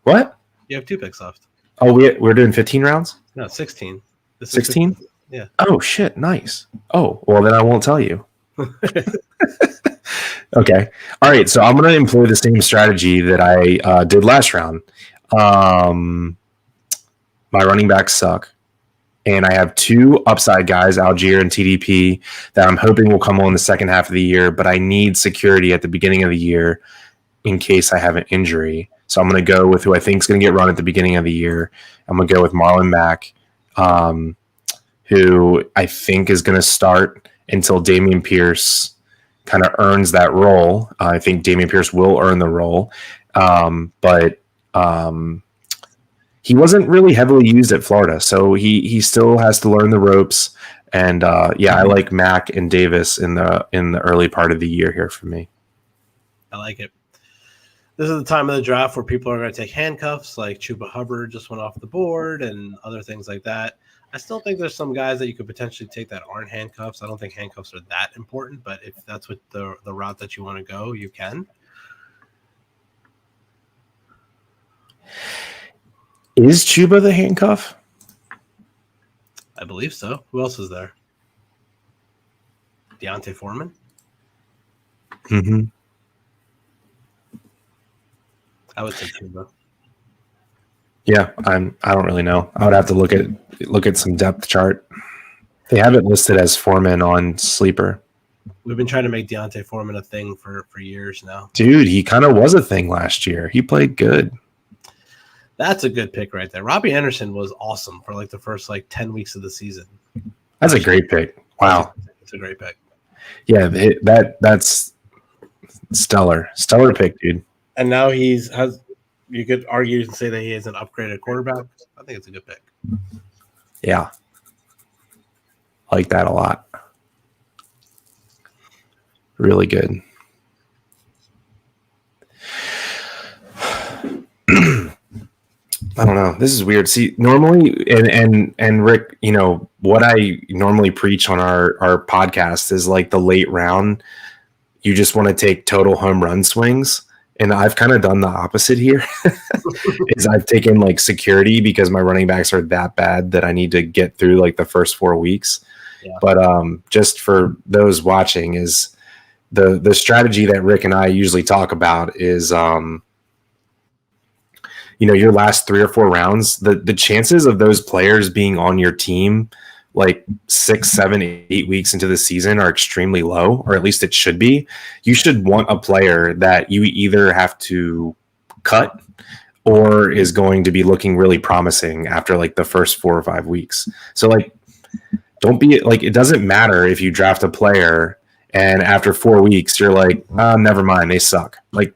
[SPEAKER 2] What?
[SPEAKER 1] You have 2 picks left.
[SPEAKER 2] Oh, we're doing 15 rounds?
[SPEAKER 1] No, 16.
[SPEAKER 2] 16?
[SPEAKER 1] Yeah.
[SPEAKER 2] Oh, shit, nice. Oh, well, then I won't tell you. Okay. All right. So I'm going to employ the same strategy that I did last round. My running backs suck. And I have 2 upside guys, Algier and TDP, that I'm hoping will come on the second half of the year, but I need security at the beginning of the year in case I have an injury. So I'm going to go with who I think is going to get run at the beginning of the year. I'm going to go with Marlon Mack, who I think is going to start until Dameon Pierce kind of earns that role. I think Dameon Pierce will earn the role. But he wasn't really heavily used at Florida, so he still has to learn the ropes. And I like Mack and Davis in the early part of the year here for me.
[SPEAKER 1] I like it. This is the time of the draft where people are going to take handcuffs, like Chuba Hubbard just went off the board and other things like that. I still think there's some guys that you could potentially take that aren't handcuffs. I don't think handcuffs are that important, but if that's what the route that you want to go, you can.
[SPEAKER 2] Is Chuba the handcuff?
[SPEAKER 1] I believe so. Who else is there? Deontay Foreman?
[SPEAKER 2] Mm-hmm.
[SPEAKER 1] I would say Chuba.
[SPEAKER 2] Yeah, I don't really know. I would have to look at some depth chart. They have it listed as Foreman on Sleeper.
[SPEAKER 1] We've been trying to make Deontay Foreman a thing for years now.
[SPEAKER 2] Dude, he kind of was a thing last year. He played good.
[SPEAKER 1] That's a good pick right there. Robbie Anderson was awesome for like the first 10 weeks of the season.
[SPEAKER 2] That's a great pick. Wow.
[SPEAKER 1] It's a great pick.
[SPEAKER 2] Yeah, that's stellar. Stellar pick, dude.
[SPEAKER 1] And now you could argue and say that he is an upgraded quarterback. I think it's a good pick.
[SPEAKER 2] Yeah. I like that a lot. Really good. I don't know. This is weird. See, normally, and Rick, what I normally preach on our podcast is like the late round. You just want to take total home run swings. And I've kind of done the opposite here. Is I've taken security because my running backs are that bad that I need to get through the first 4 weeks. Yeah. But just for those watching, is the strategy that Rick and I usually talk about is your last 3 or 4 rounds, the chances of those players being on your team like 6, 7, 8 weeks into the season are extremely low, or at least it should be. You should want a player that you either have to cut or is going to be looking really promising after like the first 4 or 5 weeks. So like, don't be like, it doesn't matter if you draft a player and after 4 weeks you're like, oh, never mind, they suck. Like,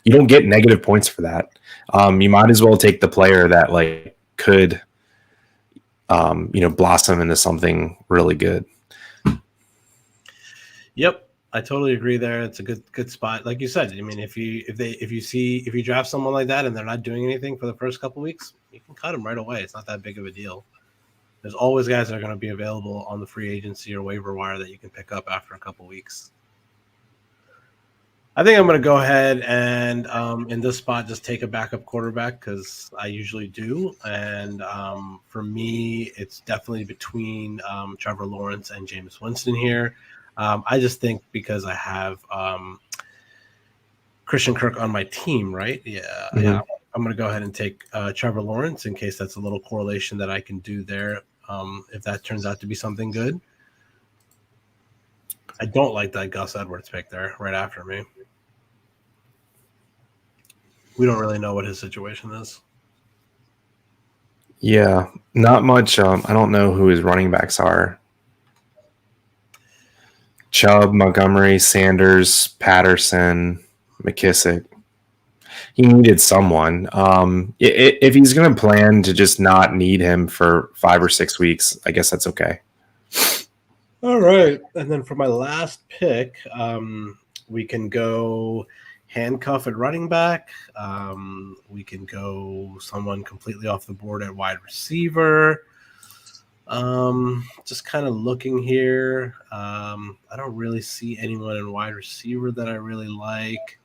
[SPEAKER 2] you don't get negative points for that. You might as well take the player that like could blossom into something really good.
[SPEAKER 1] Yep, I totally agree there. It's a good spot. Like you said, I mean, if you draft someone like that and they're not doing anything for the first couple weeks, you can cut them right away. It's not that big of a deal. There's always guys that are going to be available on the free agency or waiver wire that you can pick up after a couple weeks. I think I'm going to go ahead and in this spot just take a backup quarterback because I usually do. And for me, it's definitely between Trevor Lawrence and Jameis Winston here. I just think because I have Christian Kirk on my team, right? Yeah. Mm-hmm. Yeah. I'm going to go ahead and take Trevor Lawrence in case that's a little correlation that I can do there if that turns out to be something good. I don't like that Gus Edwards pick there right after me. We don't really know what his situation is.
[SPEAKER 2] Yeah, not much. I don't know who his running backs are. Chubb, Montgomery, Sanders, Patterson, McKissick. He needed someone. If he's going to plan to just not need him for 5 or 6 weeks, I guess that's okay.
[SPEAKER 1] All right. And then for my last pick, we can go handcuff at running back. We can go someone completely off the board at wide receiver. Just kind of looking here. I don't really see anyone in wide receiver that I really like.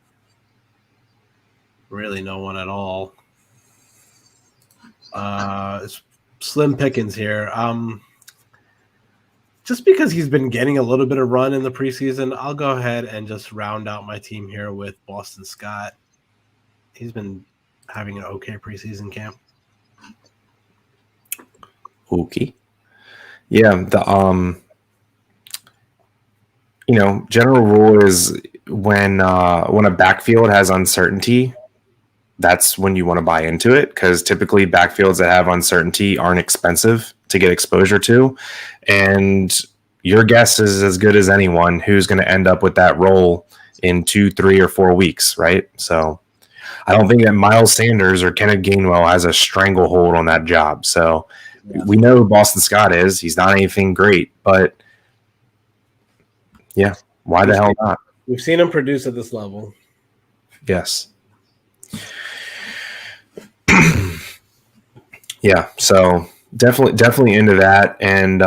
[SPEAKER 1] Really no one at all. It's slim pickings here. Just because he's been getting a little bit of run in the preseason, I'll go ahead and just round out my team here with Boston Scott. He's been having an okay preseason camp.
[SPEAKER 2] Okay. Yeah, the general rule is when a backfield has uncertainty, that's when you want to buy into it, because typically backfields that have uncertainty aren't expensive to get exposure to, and your guess is as good as anyone who's going to end up with that role in 2, 3, or 4 weeks, right? So I don't think that Miles Sanders or Kenneth Gainwell has a stranglehold on that job. So we know who Boston Scott is. He's not anything great, but yeah, why the hell not?
[SPEAKER 1] We've seen him produce at this level.
[SPEAKER 2] Yes. Yeah, so definitely into that. And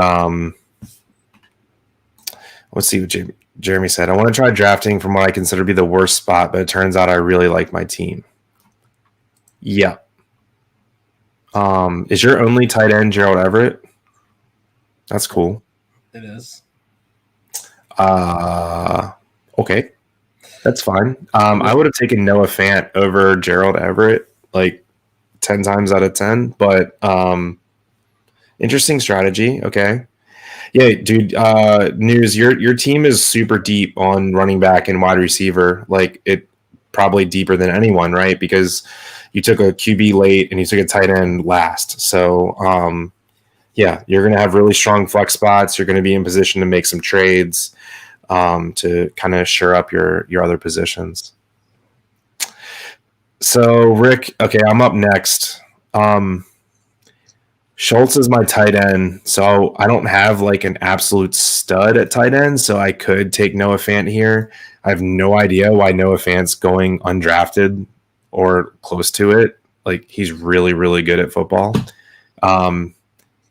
[SPEAKER 2] let's see what Jeremy said. I want to try drafting from what I consider to be the worst spot, but it turns out I really like my team. Yeah. Is your only tight end Gerald Everett? That's cool.
[SPEAKER 1] It is.
[SPEAKER 2] Okay. That's fine. I would have taken Noah Fant over Gerald Everett like 10 times out of 10, but interesting strategy. Okay. Yeah, dude, news, your team is super deep on running back and wide receiver. Like, it probably deeper than anyone, right? Because you took a QB late and you took a tight end last. So, yeah, you're going to have really strong flex spots. You're going to be in position to make some trades to kind of shore up your other positions. So, Rick, okay, I'm up next. Schultz is my tight end, so I don't have like an absolute stud at tight end, so I could take Noah Fant here. I have no idea why Noah Fant's going undrafted or close to it. Like, he's really, really good at football. And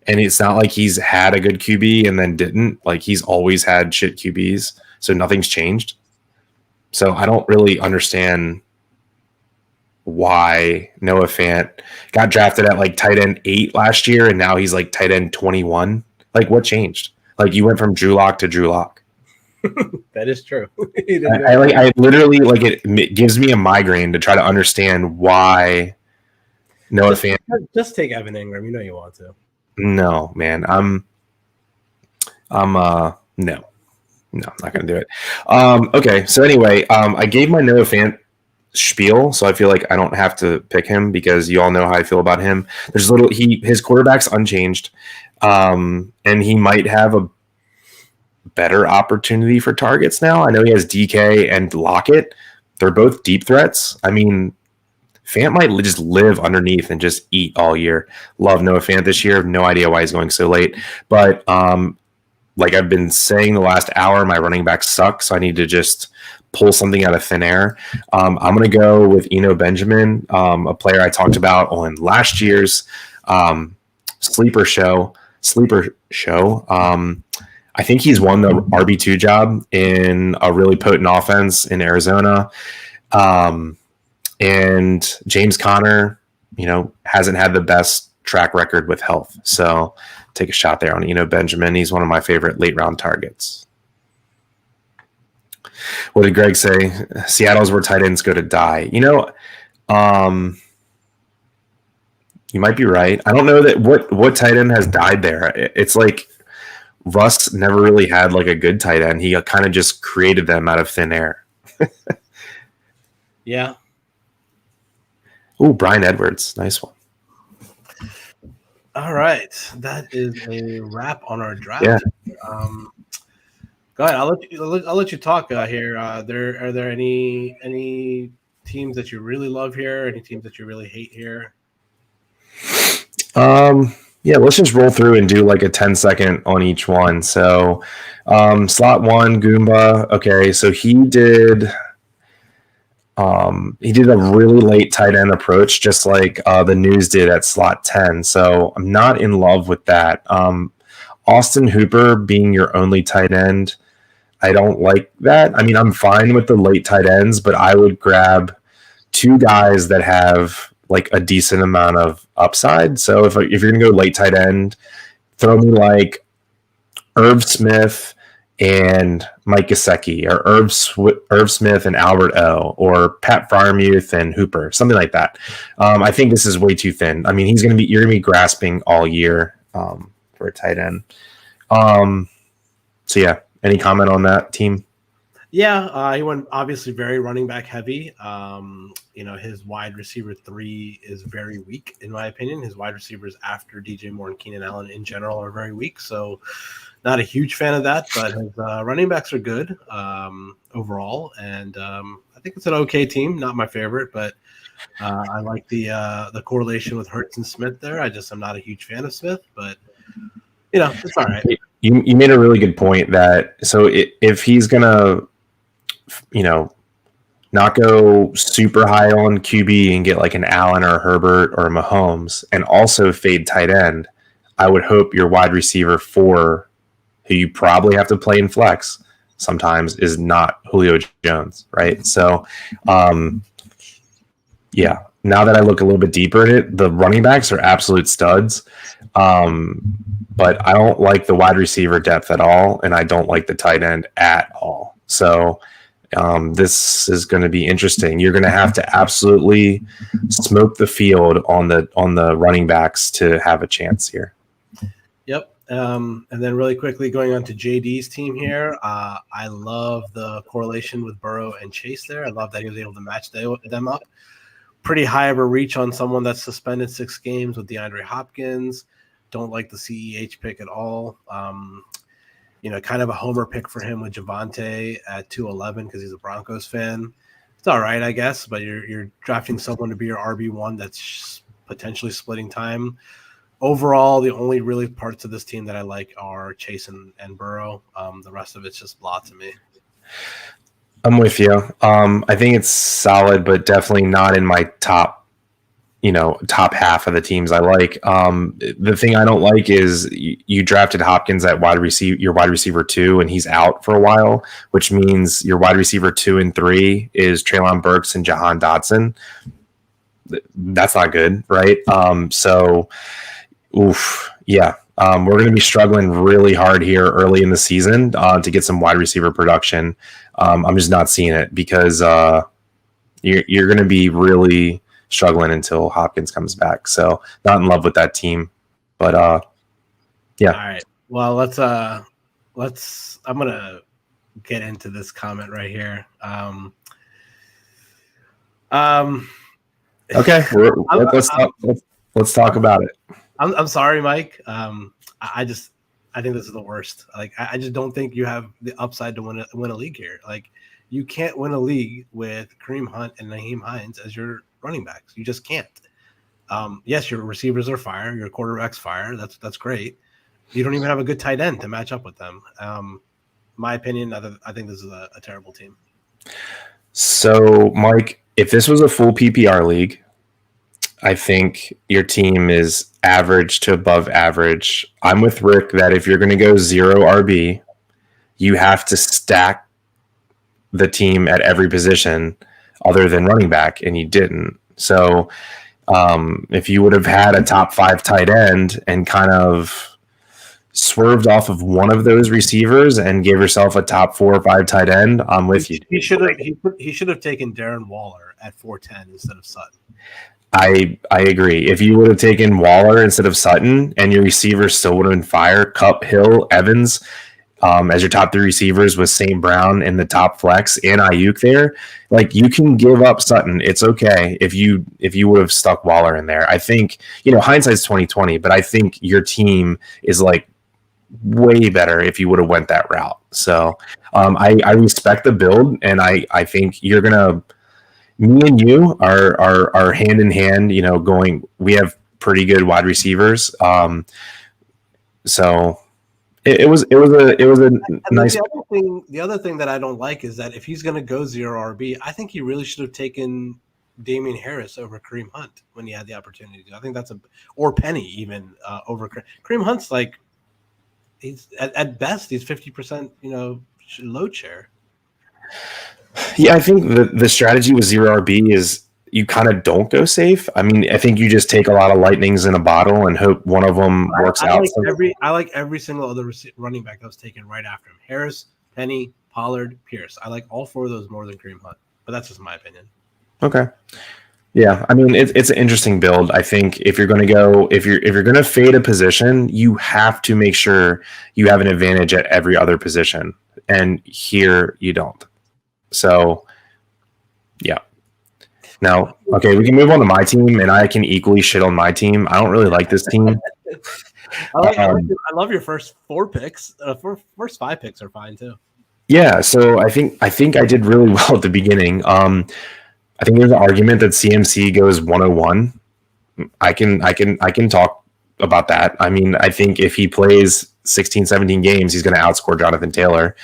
[SPEAKER 2] it's not like he's had a good QB and then didn't. Like, he's always had shit QBs, so nothing's changed. So I don't really understand why Noah Fant got drafted at like tight end 8 last year and now he's like tight end 21. Like, what changed? Like, you went from Drew Lock to Drew Lock.
[SPEAKER 1] That is true.
[SPEAKER 2] I literally, like, it gives me a migraine to try to understand why Noah Fant.
[SPEAKER 1] Just take Evan Ingram. You know you want to.
[SPEAKER 2] No, man. No, I'm not going to do it. Okay, so anyway, I gave my Noah Fant spiel, so I feel like I don't have to pick him because you all know how I feel about him. His quarterback's unchanged, and he might have a better opportunity for targets now. I know he has DK and Lockett. They're both deep threats. I mean, Fant might just live underneath and just eat all year. Love Noah Fant this year. No idea why he's going so late. But like I've been saying the last hour, my running back sucks. So I need to just pull something out of thin air. I'm going to go with Eno Benjamin, a player I talked about on last year's sleeper show. I think he's won the RB2 job in a really potent offense in Arizona. And James Conner, hasn't had the best track record with health. So take a shot there on Eno Benjamin. He's one of my favorite late round targets. What did Greg say? Seattle's where tight ends go to die. You might be right. I don't know that what tight end has died there. It's like Russ never really had like a good tight end. He kind of just created them out of thin air.
[SPEAKER 1] Yeah.
[SPEAKER 2] Ooh, Brian Edwards. Nice one.
[SPEAKER 1] All right. That is a wrap on our draft.
[SPEAKER 2] Yeah.
[SPEAKER 1] Go ahead. I'll let you talk here. Are there any teams that you really love here? Any teams that you really hate here?
[SPEAKER 2] Yeah, let's just roll through and do like a 10-second on each one. So slot 1, Goomba. Okay, so he did a really late tight end approach, just like the news did at slot 10. So I'm not in love with that. Austin Hooper being your only tight end, I don't like that. I mean, I'm fine with the late tight ends, but I would grab 2 guys that have like a decent amount of upside. So if you're going to go late tight end, throw me like Irv Smith and Mike Gesicki, or Irv Smith and Albert O, or Pat Freiermuth and Hooper, something like that. I think this is way too thin. I mean, you're going to be grasping all year for a tight end. So yeah, any comment on that team?
[SPEAKER 1] Yeah, he went obviously very running back heavy. His wide receiver 3 is very weak, in my opinion. His wide receivers after DJ Moore and Keenan Allen in general are very weak. So not a huge fan of that, but his running backs are good overall. And I think it's an okay team. Not my favorite, but I like the correlation with Hurts and Smith there. I'm not a huge fan of Smith, but it's all right.
[SPEAKER 2] You made a really good point that if he's gonna not go super high on QB and get like an Allen or a Herbert or a Mahomes and also fade tight end, I would hope your wide receiver 4, who you probably have to play in flex sometimes, is not Julio Jones, right? So yeah, now that I look a little bit deeper in it, the running backs are absolute studs. But I don't like the wide receiver depth at all, and I don't like the tight end at all. So this is going to be interesting. You're going to have to absolutely smoke the field on the running backs to have a chance here. Yep.
[SPEAKER 1] And then really quickly going on to JD's team here, I love the correlation with Burrow and Chase there. I love that he was able to match them up. Pretty high of a reach on someone that's suspended 6 games with DeAndre Hopkins. Don't like the CEH pick at all. Kind of a homer pick for him with Javonte at 211 because he's a Broncos fan. It's all right, I guess, but you're drafting someone to be your RB1 that's potentially splitting time. Overall, the only really parts of this team that I like are Chase and Burrow. The rest of it's just blah to me.
[SPEAKER 2] I'm with you. I think it's solid, but definitely not in my top half of the teams I like. The thing I don't like is you drafted Hopkins at your wide receiver 2, and he's out for a while, which means your wide receiver 2 and 3 is Treylon Burks and Jahan Dotson. That's not good, right? Yeah. We're going to be struggling really hard here early in the season to get some wide receiver production. I'm just not seeing it because you're going to be really struggling until Hopkins comes back. So not in love with that team, but yeah.
[SPEAKER 1] All right. Well, let's I'm gonna get into this comment right here.
[SPEAKER 2] Okay, let's talk about it.
[SPEAKER 1] I'm sorry, Mike. I think this is the worst. Like, I just don't think you have the upside to win a league here. Like, you can't win a league with Kareem Hunt and Nyheim Hines as your running backs. You just can't. Yes, your receivers are fire. Your quarterback's fire. That's great. You don't even have a good tight end to match up with them. My opinion, I think this is a terrible team.
[SPEAKER 2] So, Mike, if this was a full PPR league, I think your team is average to above average. I'm with Rick that if you're going to go 0 RB, you have to stack the team at every position other than running back, and you didn't. So if you would have had a top 5 tight end and kind of swerved off of one of those receivers and gave yourself a top 4 or 5 tight end, I'm with you.
[SPEAKER 1] He should have taken Darren Waller at 410 instead of Sutton.
[SPEAKER 2] I agree. If you would have taken Waller instead of Sutton and your receivers still would have been fire, Kupp, Hill, Evans as your top 3 receivers with St. Brown in the top flex and Ayuk there, like, you can give up Sutton. It's okay if you would have stuck Waller in there. I think, hindsight's 2020, but I think your team is like way better if you would have went that route. So I respect the build, and I think you're gonna. Me and you are hand in hand. Going. We have pretty good wide receivers. So it was a nice.
[SPEAKER 1] The other thing that I don't like is that if he's going to go 0 RB, I think he really should have taken Damian Harris over Kareem Hunt when he had the opportunity. I think or Penny even over Kareem Hunt's like. He's at best he's 50%, load share.
[SPEAKER 2] Yeah, I think the strategy with 0 RB is you kind of don't go safe. I mean, I think you just take a lot of lightnings in a bottle and hope one of them works out.
[SPEAKER 1] I like every single other running back that was taken right after him. Harris, Penny, Pollard, Pierce. I like all 4 of those more than Kareem Hunt, but that's just my opinion.
[SPEAKER 2] Okay. Yeah, I mean, it's an interesting build. I think if you're going to fade a position, you have to make sure you have an advantage at every other position, and here you don't. So, yeah. Now, okay, we can move on to my team, and I can equally shit on my team. I don't really like this team.
[SPEAKER 1] I love your first 4 picks. First 5 picks are fine too.
[SPEAKER 2] Yeah, so I think I did really well at the beginning. I think there's an argument that CMC goes 101. I can talk about that. I mean, I think if he plays 16, 17 games, he's going to outscore Jonathan Taylor.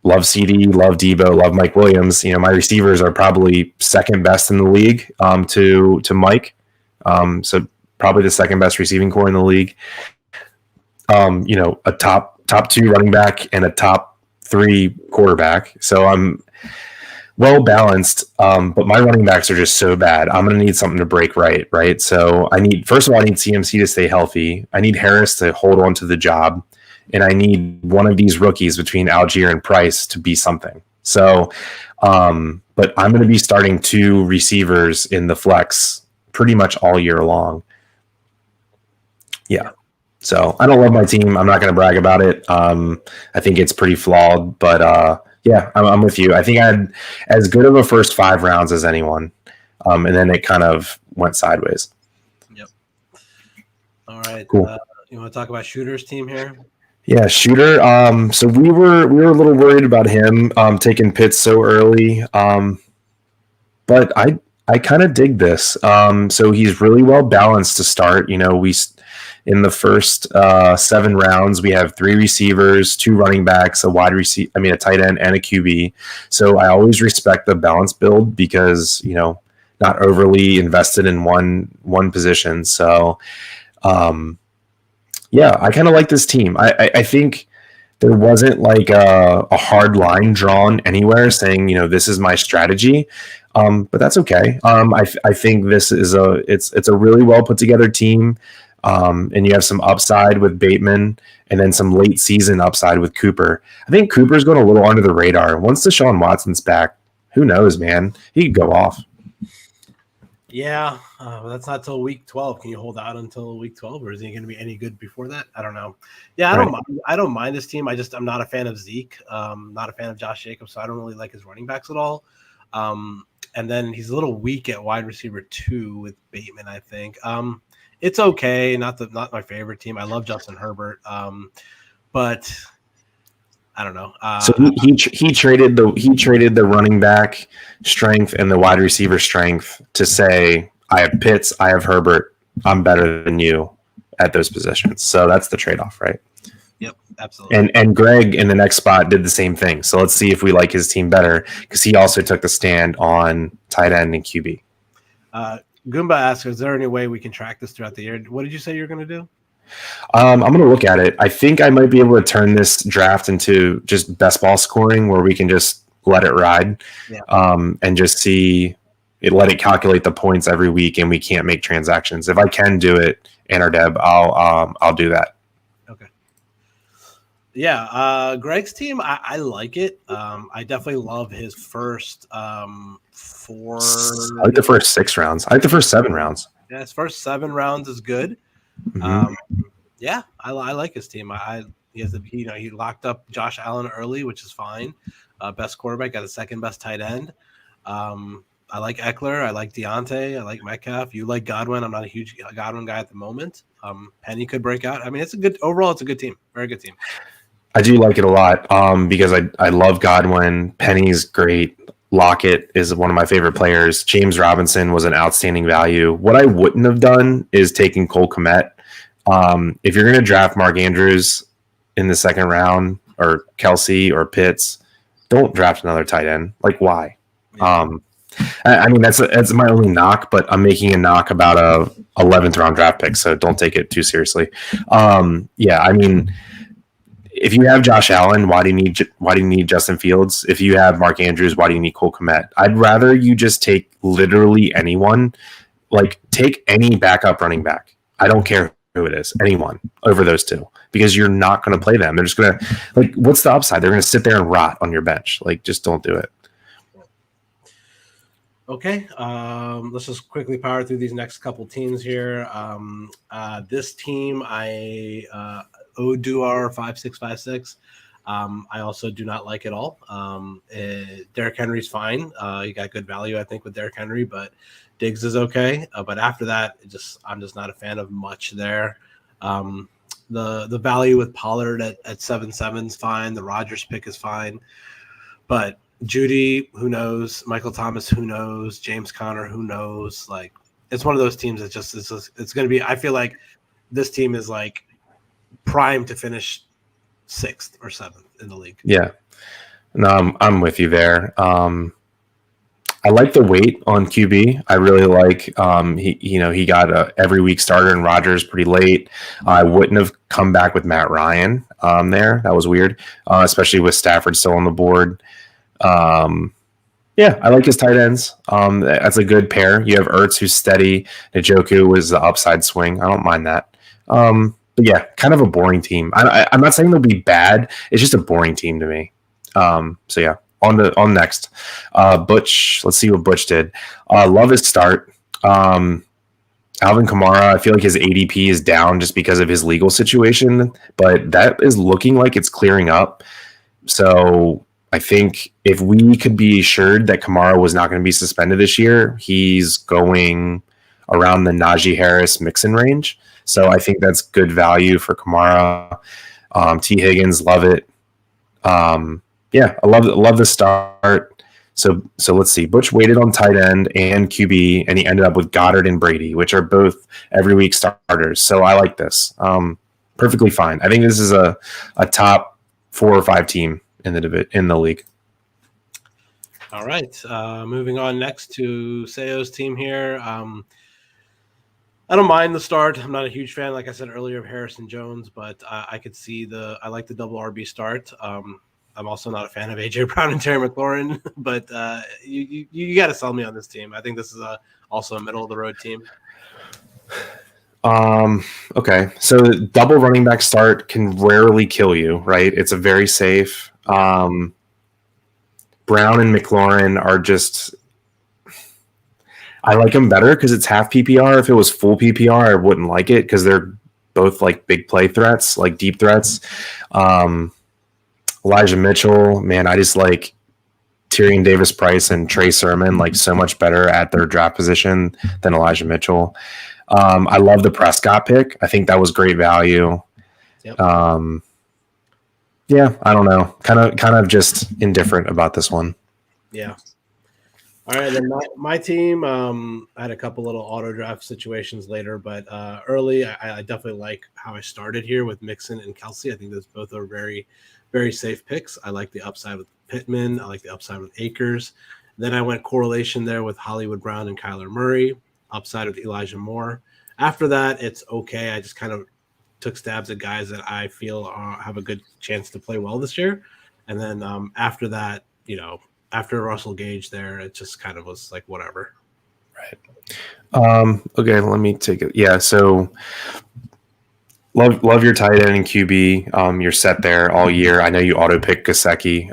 [SPEAKER 2] Love CD, love Debo, love Mike Williams. My receivers are probably second best in the league to Mike. So probably the second best receiving core in the league. A top 2 running back and a top 3 quarterback. So I'm well balanced, but my running backs are just so bad. I'm going to need something to break right? So I need CMC to stay healthy. I need Harris to hold on to the job, and I need one of these rookies between Algier and Price to be something. So, but I'm going to be starting 2 receivers in the flex pretty much all year long. Yeah. So I don't love my team. I'm not going to brag about it. I think it's pretty flawed, but yeah, I'm with you. I think I had as good of a first 5 rounds as anyone, and then it kind of went sideways.
[SPEAKER 1] Yep. All right.
[SPEAKER 2] Cool.
[SPEAKER 1] You want to talk about Shooter's team here?
[SPEAKER 2] Yeah, Shooter. So we were a little worried about him taking Pitts so early, but I kind of dig this. So he's really well balanced to start. In the first 7 rounds, we have 3 receivers, 2 running backs, a tight end, and a QB. So I always respect the balanced build because not overly invested in one position. So, yeah, I kind of like this team. I think there wasn't like a hard line drawn anywhere saying this is my strategy. But that's okay. I think this is it's a really well put together team. And you have some upside with Bateman and then some late season upside with Cooper. I think Cooper's going a little under the radar. Once Deshaun Watson's back, who knows, man? He could go off.
[SPEAKER 1] Yeah, that's not till week 12. Can you hold out until week 12, or is he going to be any good before that? I don't know. Yeah,
[SPEAKER 2] Right.
[SPEAKER 1] I don't mind this team. I'm not a fan of Zeke. Not a fan of Josh Jacobs, so I don't really like his running backs at all. And then he's a little weak at wide receiver 2 with Bateman, I think. It's okay. Not my favorite team. I love Justin Herbert. But I don't know.
[SPEAKER 2] So he traded the running back strength and the wide receiver strength to say, I have Pitts, I have Herbert, I'm better than you at those positions. So that's the trade off, right?
[SPEAKER 1] Yep, absolutely.
[SPEAKER 2] And Greg in the next spot did the same thing. So let's see if we like his team better, because he also took the stand on tight end and QB.
[SPEAKER 1] Goomba asks, is there any way we can track this throughout the year? What did you say you're going to do?
[SPEAKER 2] I'm going to look at it. I think I might be able to turn this draft into just best ball scoring, where we can just let it ride, and just let it calculate the points every week, and we can't make transactions. If I can do it in our Deb, I'll do that.
[SPEAKER 1] Okay. Yeah, Greg's team, I like it. I definitely love his first 4.
[SPEAKER 2] I like the first 6 rounds. I like the first 7 rounds.
[SPEAKER 1] Yeah, his first 7 rounds is good.
[SPEAKER 2] Mm-hmm.
[SPEAKER 1] Yeah, I like his team. He locked up Josh Allen early, which is fine. Best quarterback, got the second best tight end. I like Eckler. I like Deontay. I like Metcalf. You like Godwin. I'm not a huge Godwin guy at the moment. Penny could break out. I mean, it's a good team. Very good team.
[SPEAKER 2] I do like it a lot because I love Godwin. Penny's great. Lockett is one of my favorite players. James Robinson was an outstanding value. What I wouldn't have done is taking Cole Kmet. If you're going to draft Mark Andrews in the second round, or Kelsey or Pitts, don't draft another tight end. Like, why? Yeah. I mean, that's my only knock, but I'm making a knock about a 11th round draft pick, so don't take it too seriously. Yeah, I mean, if you have Josh Allen, why do you need Justin Fields? If you have Mark Andrews, why do you need Cole Kmet? I'd rather you just take literally anyone. Like, take any backup running back. I don't care who it is, anyone over those two, because you're not going to play them. They're just going to, like, what's the upside? They're going to sit there and rot on your bench. Like, just don't do it.
[SPEAKER 1] Okay, let's just quickly power through these next couple teams here. This team, Oduar 5656. I also do not like at all. Derrick Henry's fine. You got good value, I think, with Derrick Henry, but Diggs is okay. But after that, I'm just not a fan of much there. The value with Pollard at 7.7 is fine. The Rodgers pick is fine, but Judy, who knows? Michael Thomas, who knows? James Conner, who knows? Like, it's one of those teams that it's going to be. I feel like this team is like primed to finish 6th or 7th in the league.
[SPEAKER 2] Yeah, no, I'm with you there. I like the weight on QB. I really like he got a every week starter in Rodgers pretty late. I wouldn't have come back with Matt Ryan there. That was weird, especially with Stafford still on the board. Yeah, I like his tight ends. That's a good pair. You have Ertz, who's steady. Njoku was the upside swing. I don't mind that. But yeah, kind of a boring team. I'm not saying they'll be bad. It's just a boring team to me. So yeah, on next. Butch. Let's see what Butch did. Love his start. Alvin Kamara, I feel like his ADP is down just because of his legal situation, but that is looking like it's clearing up. So I think if we could be assured that Kamara was not going to be suspended this year, he's going around the Najee Harris Mixon range. So I think that's good value for Kamara. T. Higgins, love it. Yeah, I love the start. So let's see. Butch waited on tight end and QB, and he ended up with Goddard and Brady, which are both every week starters. So I like this. Perfectly fine. I think this is a top 4 or 5 team in the league.
[SPEAKER 1] All right. Moving on next to Seo's team here. I don't mind the start. I'm not a huge fan, like I said earlier, of Harrison Jones, but I could see I like the double RB start. I'm also not a fan of AJ Brown and Terry McLaurin, but you got to sell me on this team. I think this is also a middle of the road team.
[SPEAKER 2] Okay. So double running back start can rarely kill you, right? It's a very safe. Brown and McLaurin are just, I like him better because it's half PPR. If it was full PPR, I wouldn't like it because they're both like big play threats, like deep threats. Elijah Mitchell, man, I just like Tyrion Davis-Price and Trey Sermon like so much better at their draft position than Elijah Mitchell. I love the Prescott pick. I think that was great value.
[SPEAKER 1] Yep.
[SPEAKER 2] Yeah, I don't know. Kind of just indifferent about this one.
[SPEAKER 1] Yeah. All right, then my team, I had a couple little auto draft situations later, but early, I definitely like how I started here with Mixon and Kelsey. I think those both are very, very safe picks. I like the upside with Pittman. I like the upside with Akers. Then I went correlation there with Hollywood Brown and Kyler Murray, upside with Elijah Moore. After that, it's okay. I just kind of took stabs at guys that I feel have a good chance to play well this year. And then after that, after Russell Gage there, it just kind of was like whatever.
[SPEAKER 2] Right. Okay, let me take it. Yeah, so love your tight end and QB. You're set there all year. I know you auto pick Gesicki,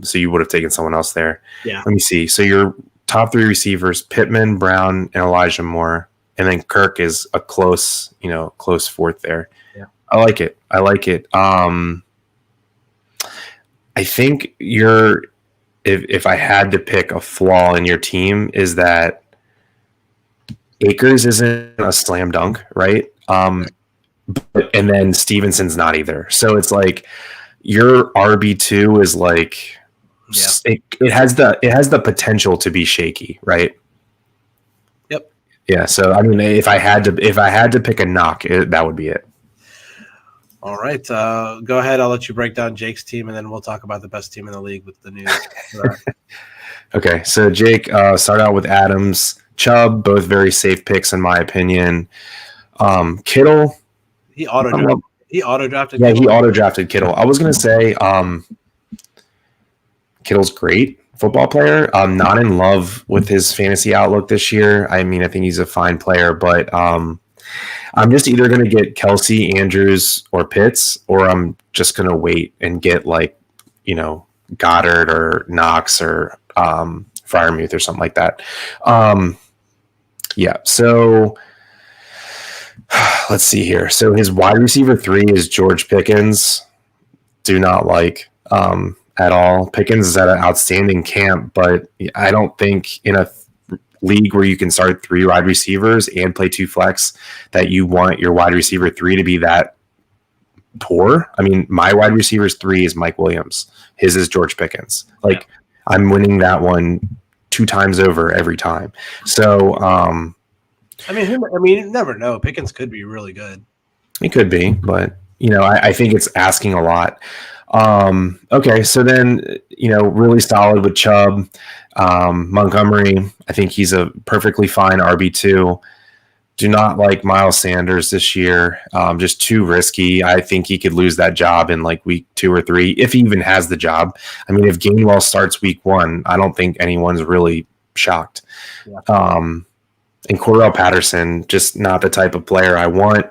[SPEAKER 2] so you would have taken someone else there.
[SPEAKER 1] Yeah.
[SPEAKER 2] Let me see. So your top three receivers: Pittman, Brown, and Elijah Moore, and then Kirk is a close fourth there.
[SPEAKER 1] Yeah,
[SPEAKER 2] I like it. I think if I had to pick a flaw in your team is that Akers isn't a slam dunk, right? And then Stevenson's not either. So it's like your RB2 is like it has the potential to be shaky, right?
[SPEAKER 1] Yep.
[SPEAKER 2] Yeah. So I mean, if I had to pick a knock, that would be it.
[SPEAKER 1] All right. Go ahead. I'll let you break down Jake's team, and then we'll talk about the best team in the league with the news.
[SPEAKER 2] Okay. So Jake, start out with Adams, Chubb, both very safe picks in my opinion. Kittle.
[SPEAKER 1] He auto drafted.
[SPEAKER 2] Yeah, he auto drafted Kittle. I was gonna say Kittle's great football player. I'm not in love with his fantasy outlook this year. I mean, I think he's a fine player, but I'm just either going to get Kelsey, Andrews, or Pitts, or I'm just going to wait and get Goddard or Knox or Freiermuth or something like that. Yeah. So let's see here. So his wide receiver 3 is George Pickens. Do not like at all. Pickens is at an outstanding camp, but I don't think in a league where you can start 3 wide receivers and play 2 flex that you want your wide receiver 3 to be that poor. I mean, my wide receivers 3 is Mike Williams. His is George Pickens. I'm winning that one 2 times over every time. So,
[SPEAKER 1] I mean, you never know. Pickens could be really good.
[SPEAKER 2] He could be, but I think it's asking a lot. Okay, so then really solid with Chubb. Montgomery, I think he's a perfectly fine RB2. Do not like Miles Sanders this year. Just too risky. I think he could lose that job in like week 2 or 3, if he even has the job. I mean, if Gainwell starts week 1, I don't think anyone's really shocked. Yeah. And Cordell Patterson, just not the type of player I want.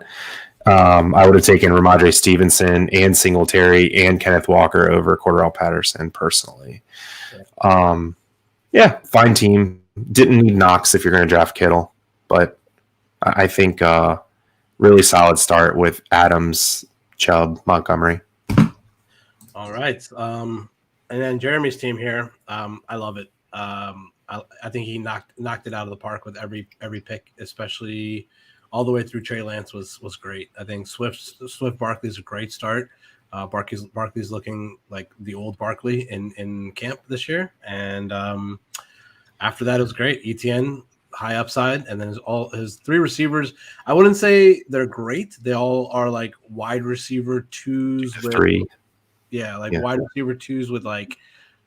[SPEAKER 2] I would have taken Ramondre Stevenson and Singletary and Kenneth Walker over Cordell Patterson personally. Yeah, fine team. Didn't need Knox if you're going to draft Kittle, but I think really solid start with Adams, Chubb, Montgomery.
[SPEAKER 1] All right. And then Jeremy's team here, I love it. I think he knocked it out of the park with every pick, especially all the way through. Trey Lance was great. I think Swift Barkley's a great start. Barkley's looking like the old Barkley in camp this year, and after that it was great. ETN high upside, and then all his 3 receivers. I wouldn't say they're great. They all are like wide receiver 2s with
[SPEAKER 2] 3.
[SPEAKER 1] Wide receiver 2s with like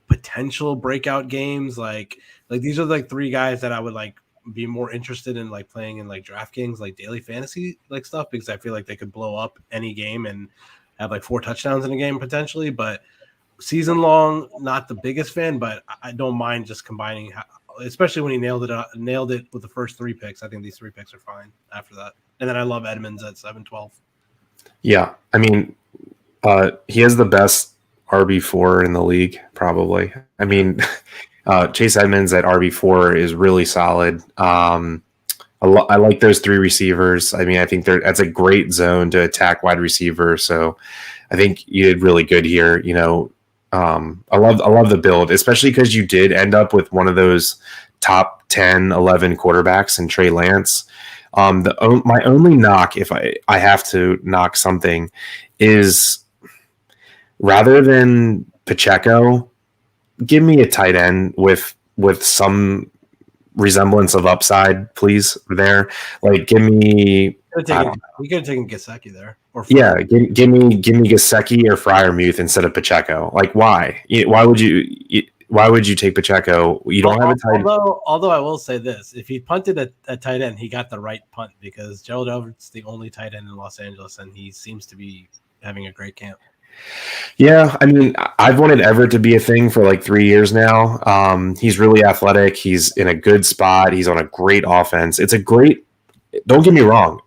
[SPEAKER 1] potential breakout games. Like these are like 3 guys that I would like be more interested in like playing in like DraftKings, like daily fantasy like stuff, because I feel like they could blow up any game and have like 4 touchdowns in a game potentially. But season long, not the biggest fan, but I don't mind just combining, especially when he nailed it with the first 3 picks. I think these 3 picks are fine after that. And then I love Edmonds at 7-12.
[SPEAKER 2] Yeah, I mean, he has the best RB4 in the league, probably. I mean, Chase Edmonds at RB4 is really solid. I like those three receivers. I mean, I think that's a great zone to attack wide receiver. So I think you did really good here. I love the build, especially because you did end up with one of those top 10, 11 quarterbacks in Trey Lance. My only knock, if I have to knock something, is rather than Pacheco, give me a tight end with some resemblance of upside, please. There, like, give me.
[SPEAKER 1] We could have taken Gesicki there.
[SPEAKER 2] Yeah, give me Gesicki or Freiermuth instead of Pacheco. Like, why? Why would you take Pacheco? You don't have a tight end.
[SPEAKER 1] Although I will say this: if he punted a tight end, he got the right punt because Gerald Everett's the only tight end in Los Angeles, and he seems to be having a great camp.
[SPEAKER 2] Yeah, I mean, I've wanted Everett to be a thing for like 3 years now. He's really athletic. He's in a good spot. He's on a great offense. Don't get me wrong.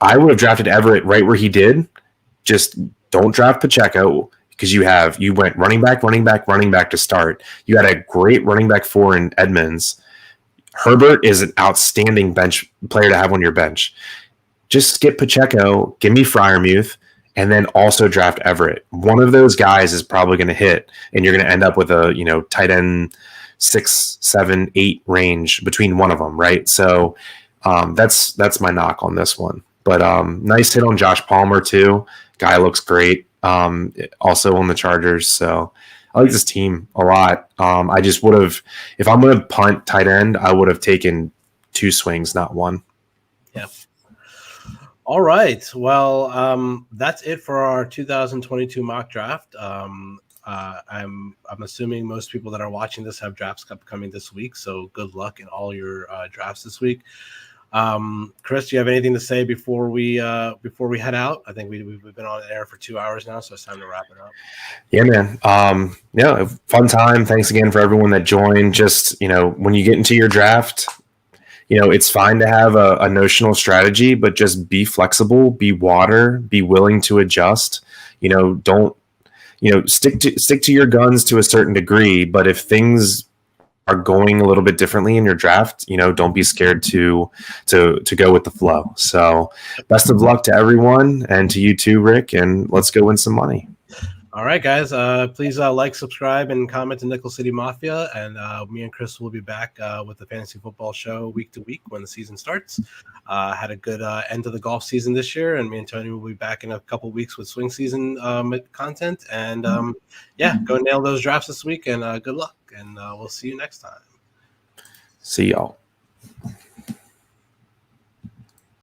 [SPEAKER 2] I would have drafted Everett right where he did. Just don't draft Pacheco because you went running back to start. You had a great running back 4 in Edmonds. Herbert is an outstanding bench player to have on your bench. Just skip Pacheco, give me Freiermuth, and then also draft Everett. One of those guys is probably going to hit, and you're going to end up with a tight end 6, 7, 8 range between one of them, right? So that's my knock on this one. But nice hit on Josh Palmer too. Guy looks great. Also on the Chargers. So I like this team a lot. I just would have, if I'm going to punt tight end, I would have taken 2 swings, not 1.
[SPEAKER 1] Yeah. All right. Well, that's it for our 2022 mock draft. I'm assuming most people that are watching this have drafts upcoming this week. So good luck in all your drafts this week. Chris, do you have anything to say before we head out? I think we've been on air for 2 hours now, so it's time to wrap it up.
[SPEAKER 2] Yeah, man. Yeah, fun time. Thanks again for everyone that joined. Just, when you get into your draft, it's fine to have a notional strategy, but just be flexible, be willing to adjust. Don't, stick to your guns to a certain degree, but if things are going a little bit differently in your draft, don't be scared to go with the flow. So best of luck to everyone and to you too, Rick, and let's go win some money.
[SPEAKER 1] All right, guys. Please like, subscribe, and comment to Nickel City Mafia. And me and Chris will be back with the fantasy football show week to week when the season starts. Had a good end of the golf season this year, and me and Tony will be back in a couple weeks with swing season content. And go nail those drafts this week. And good luck. And we'll see you next time.
[SPEAKER 2] See y'all.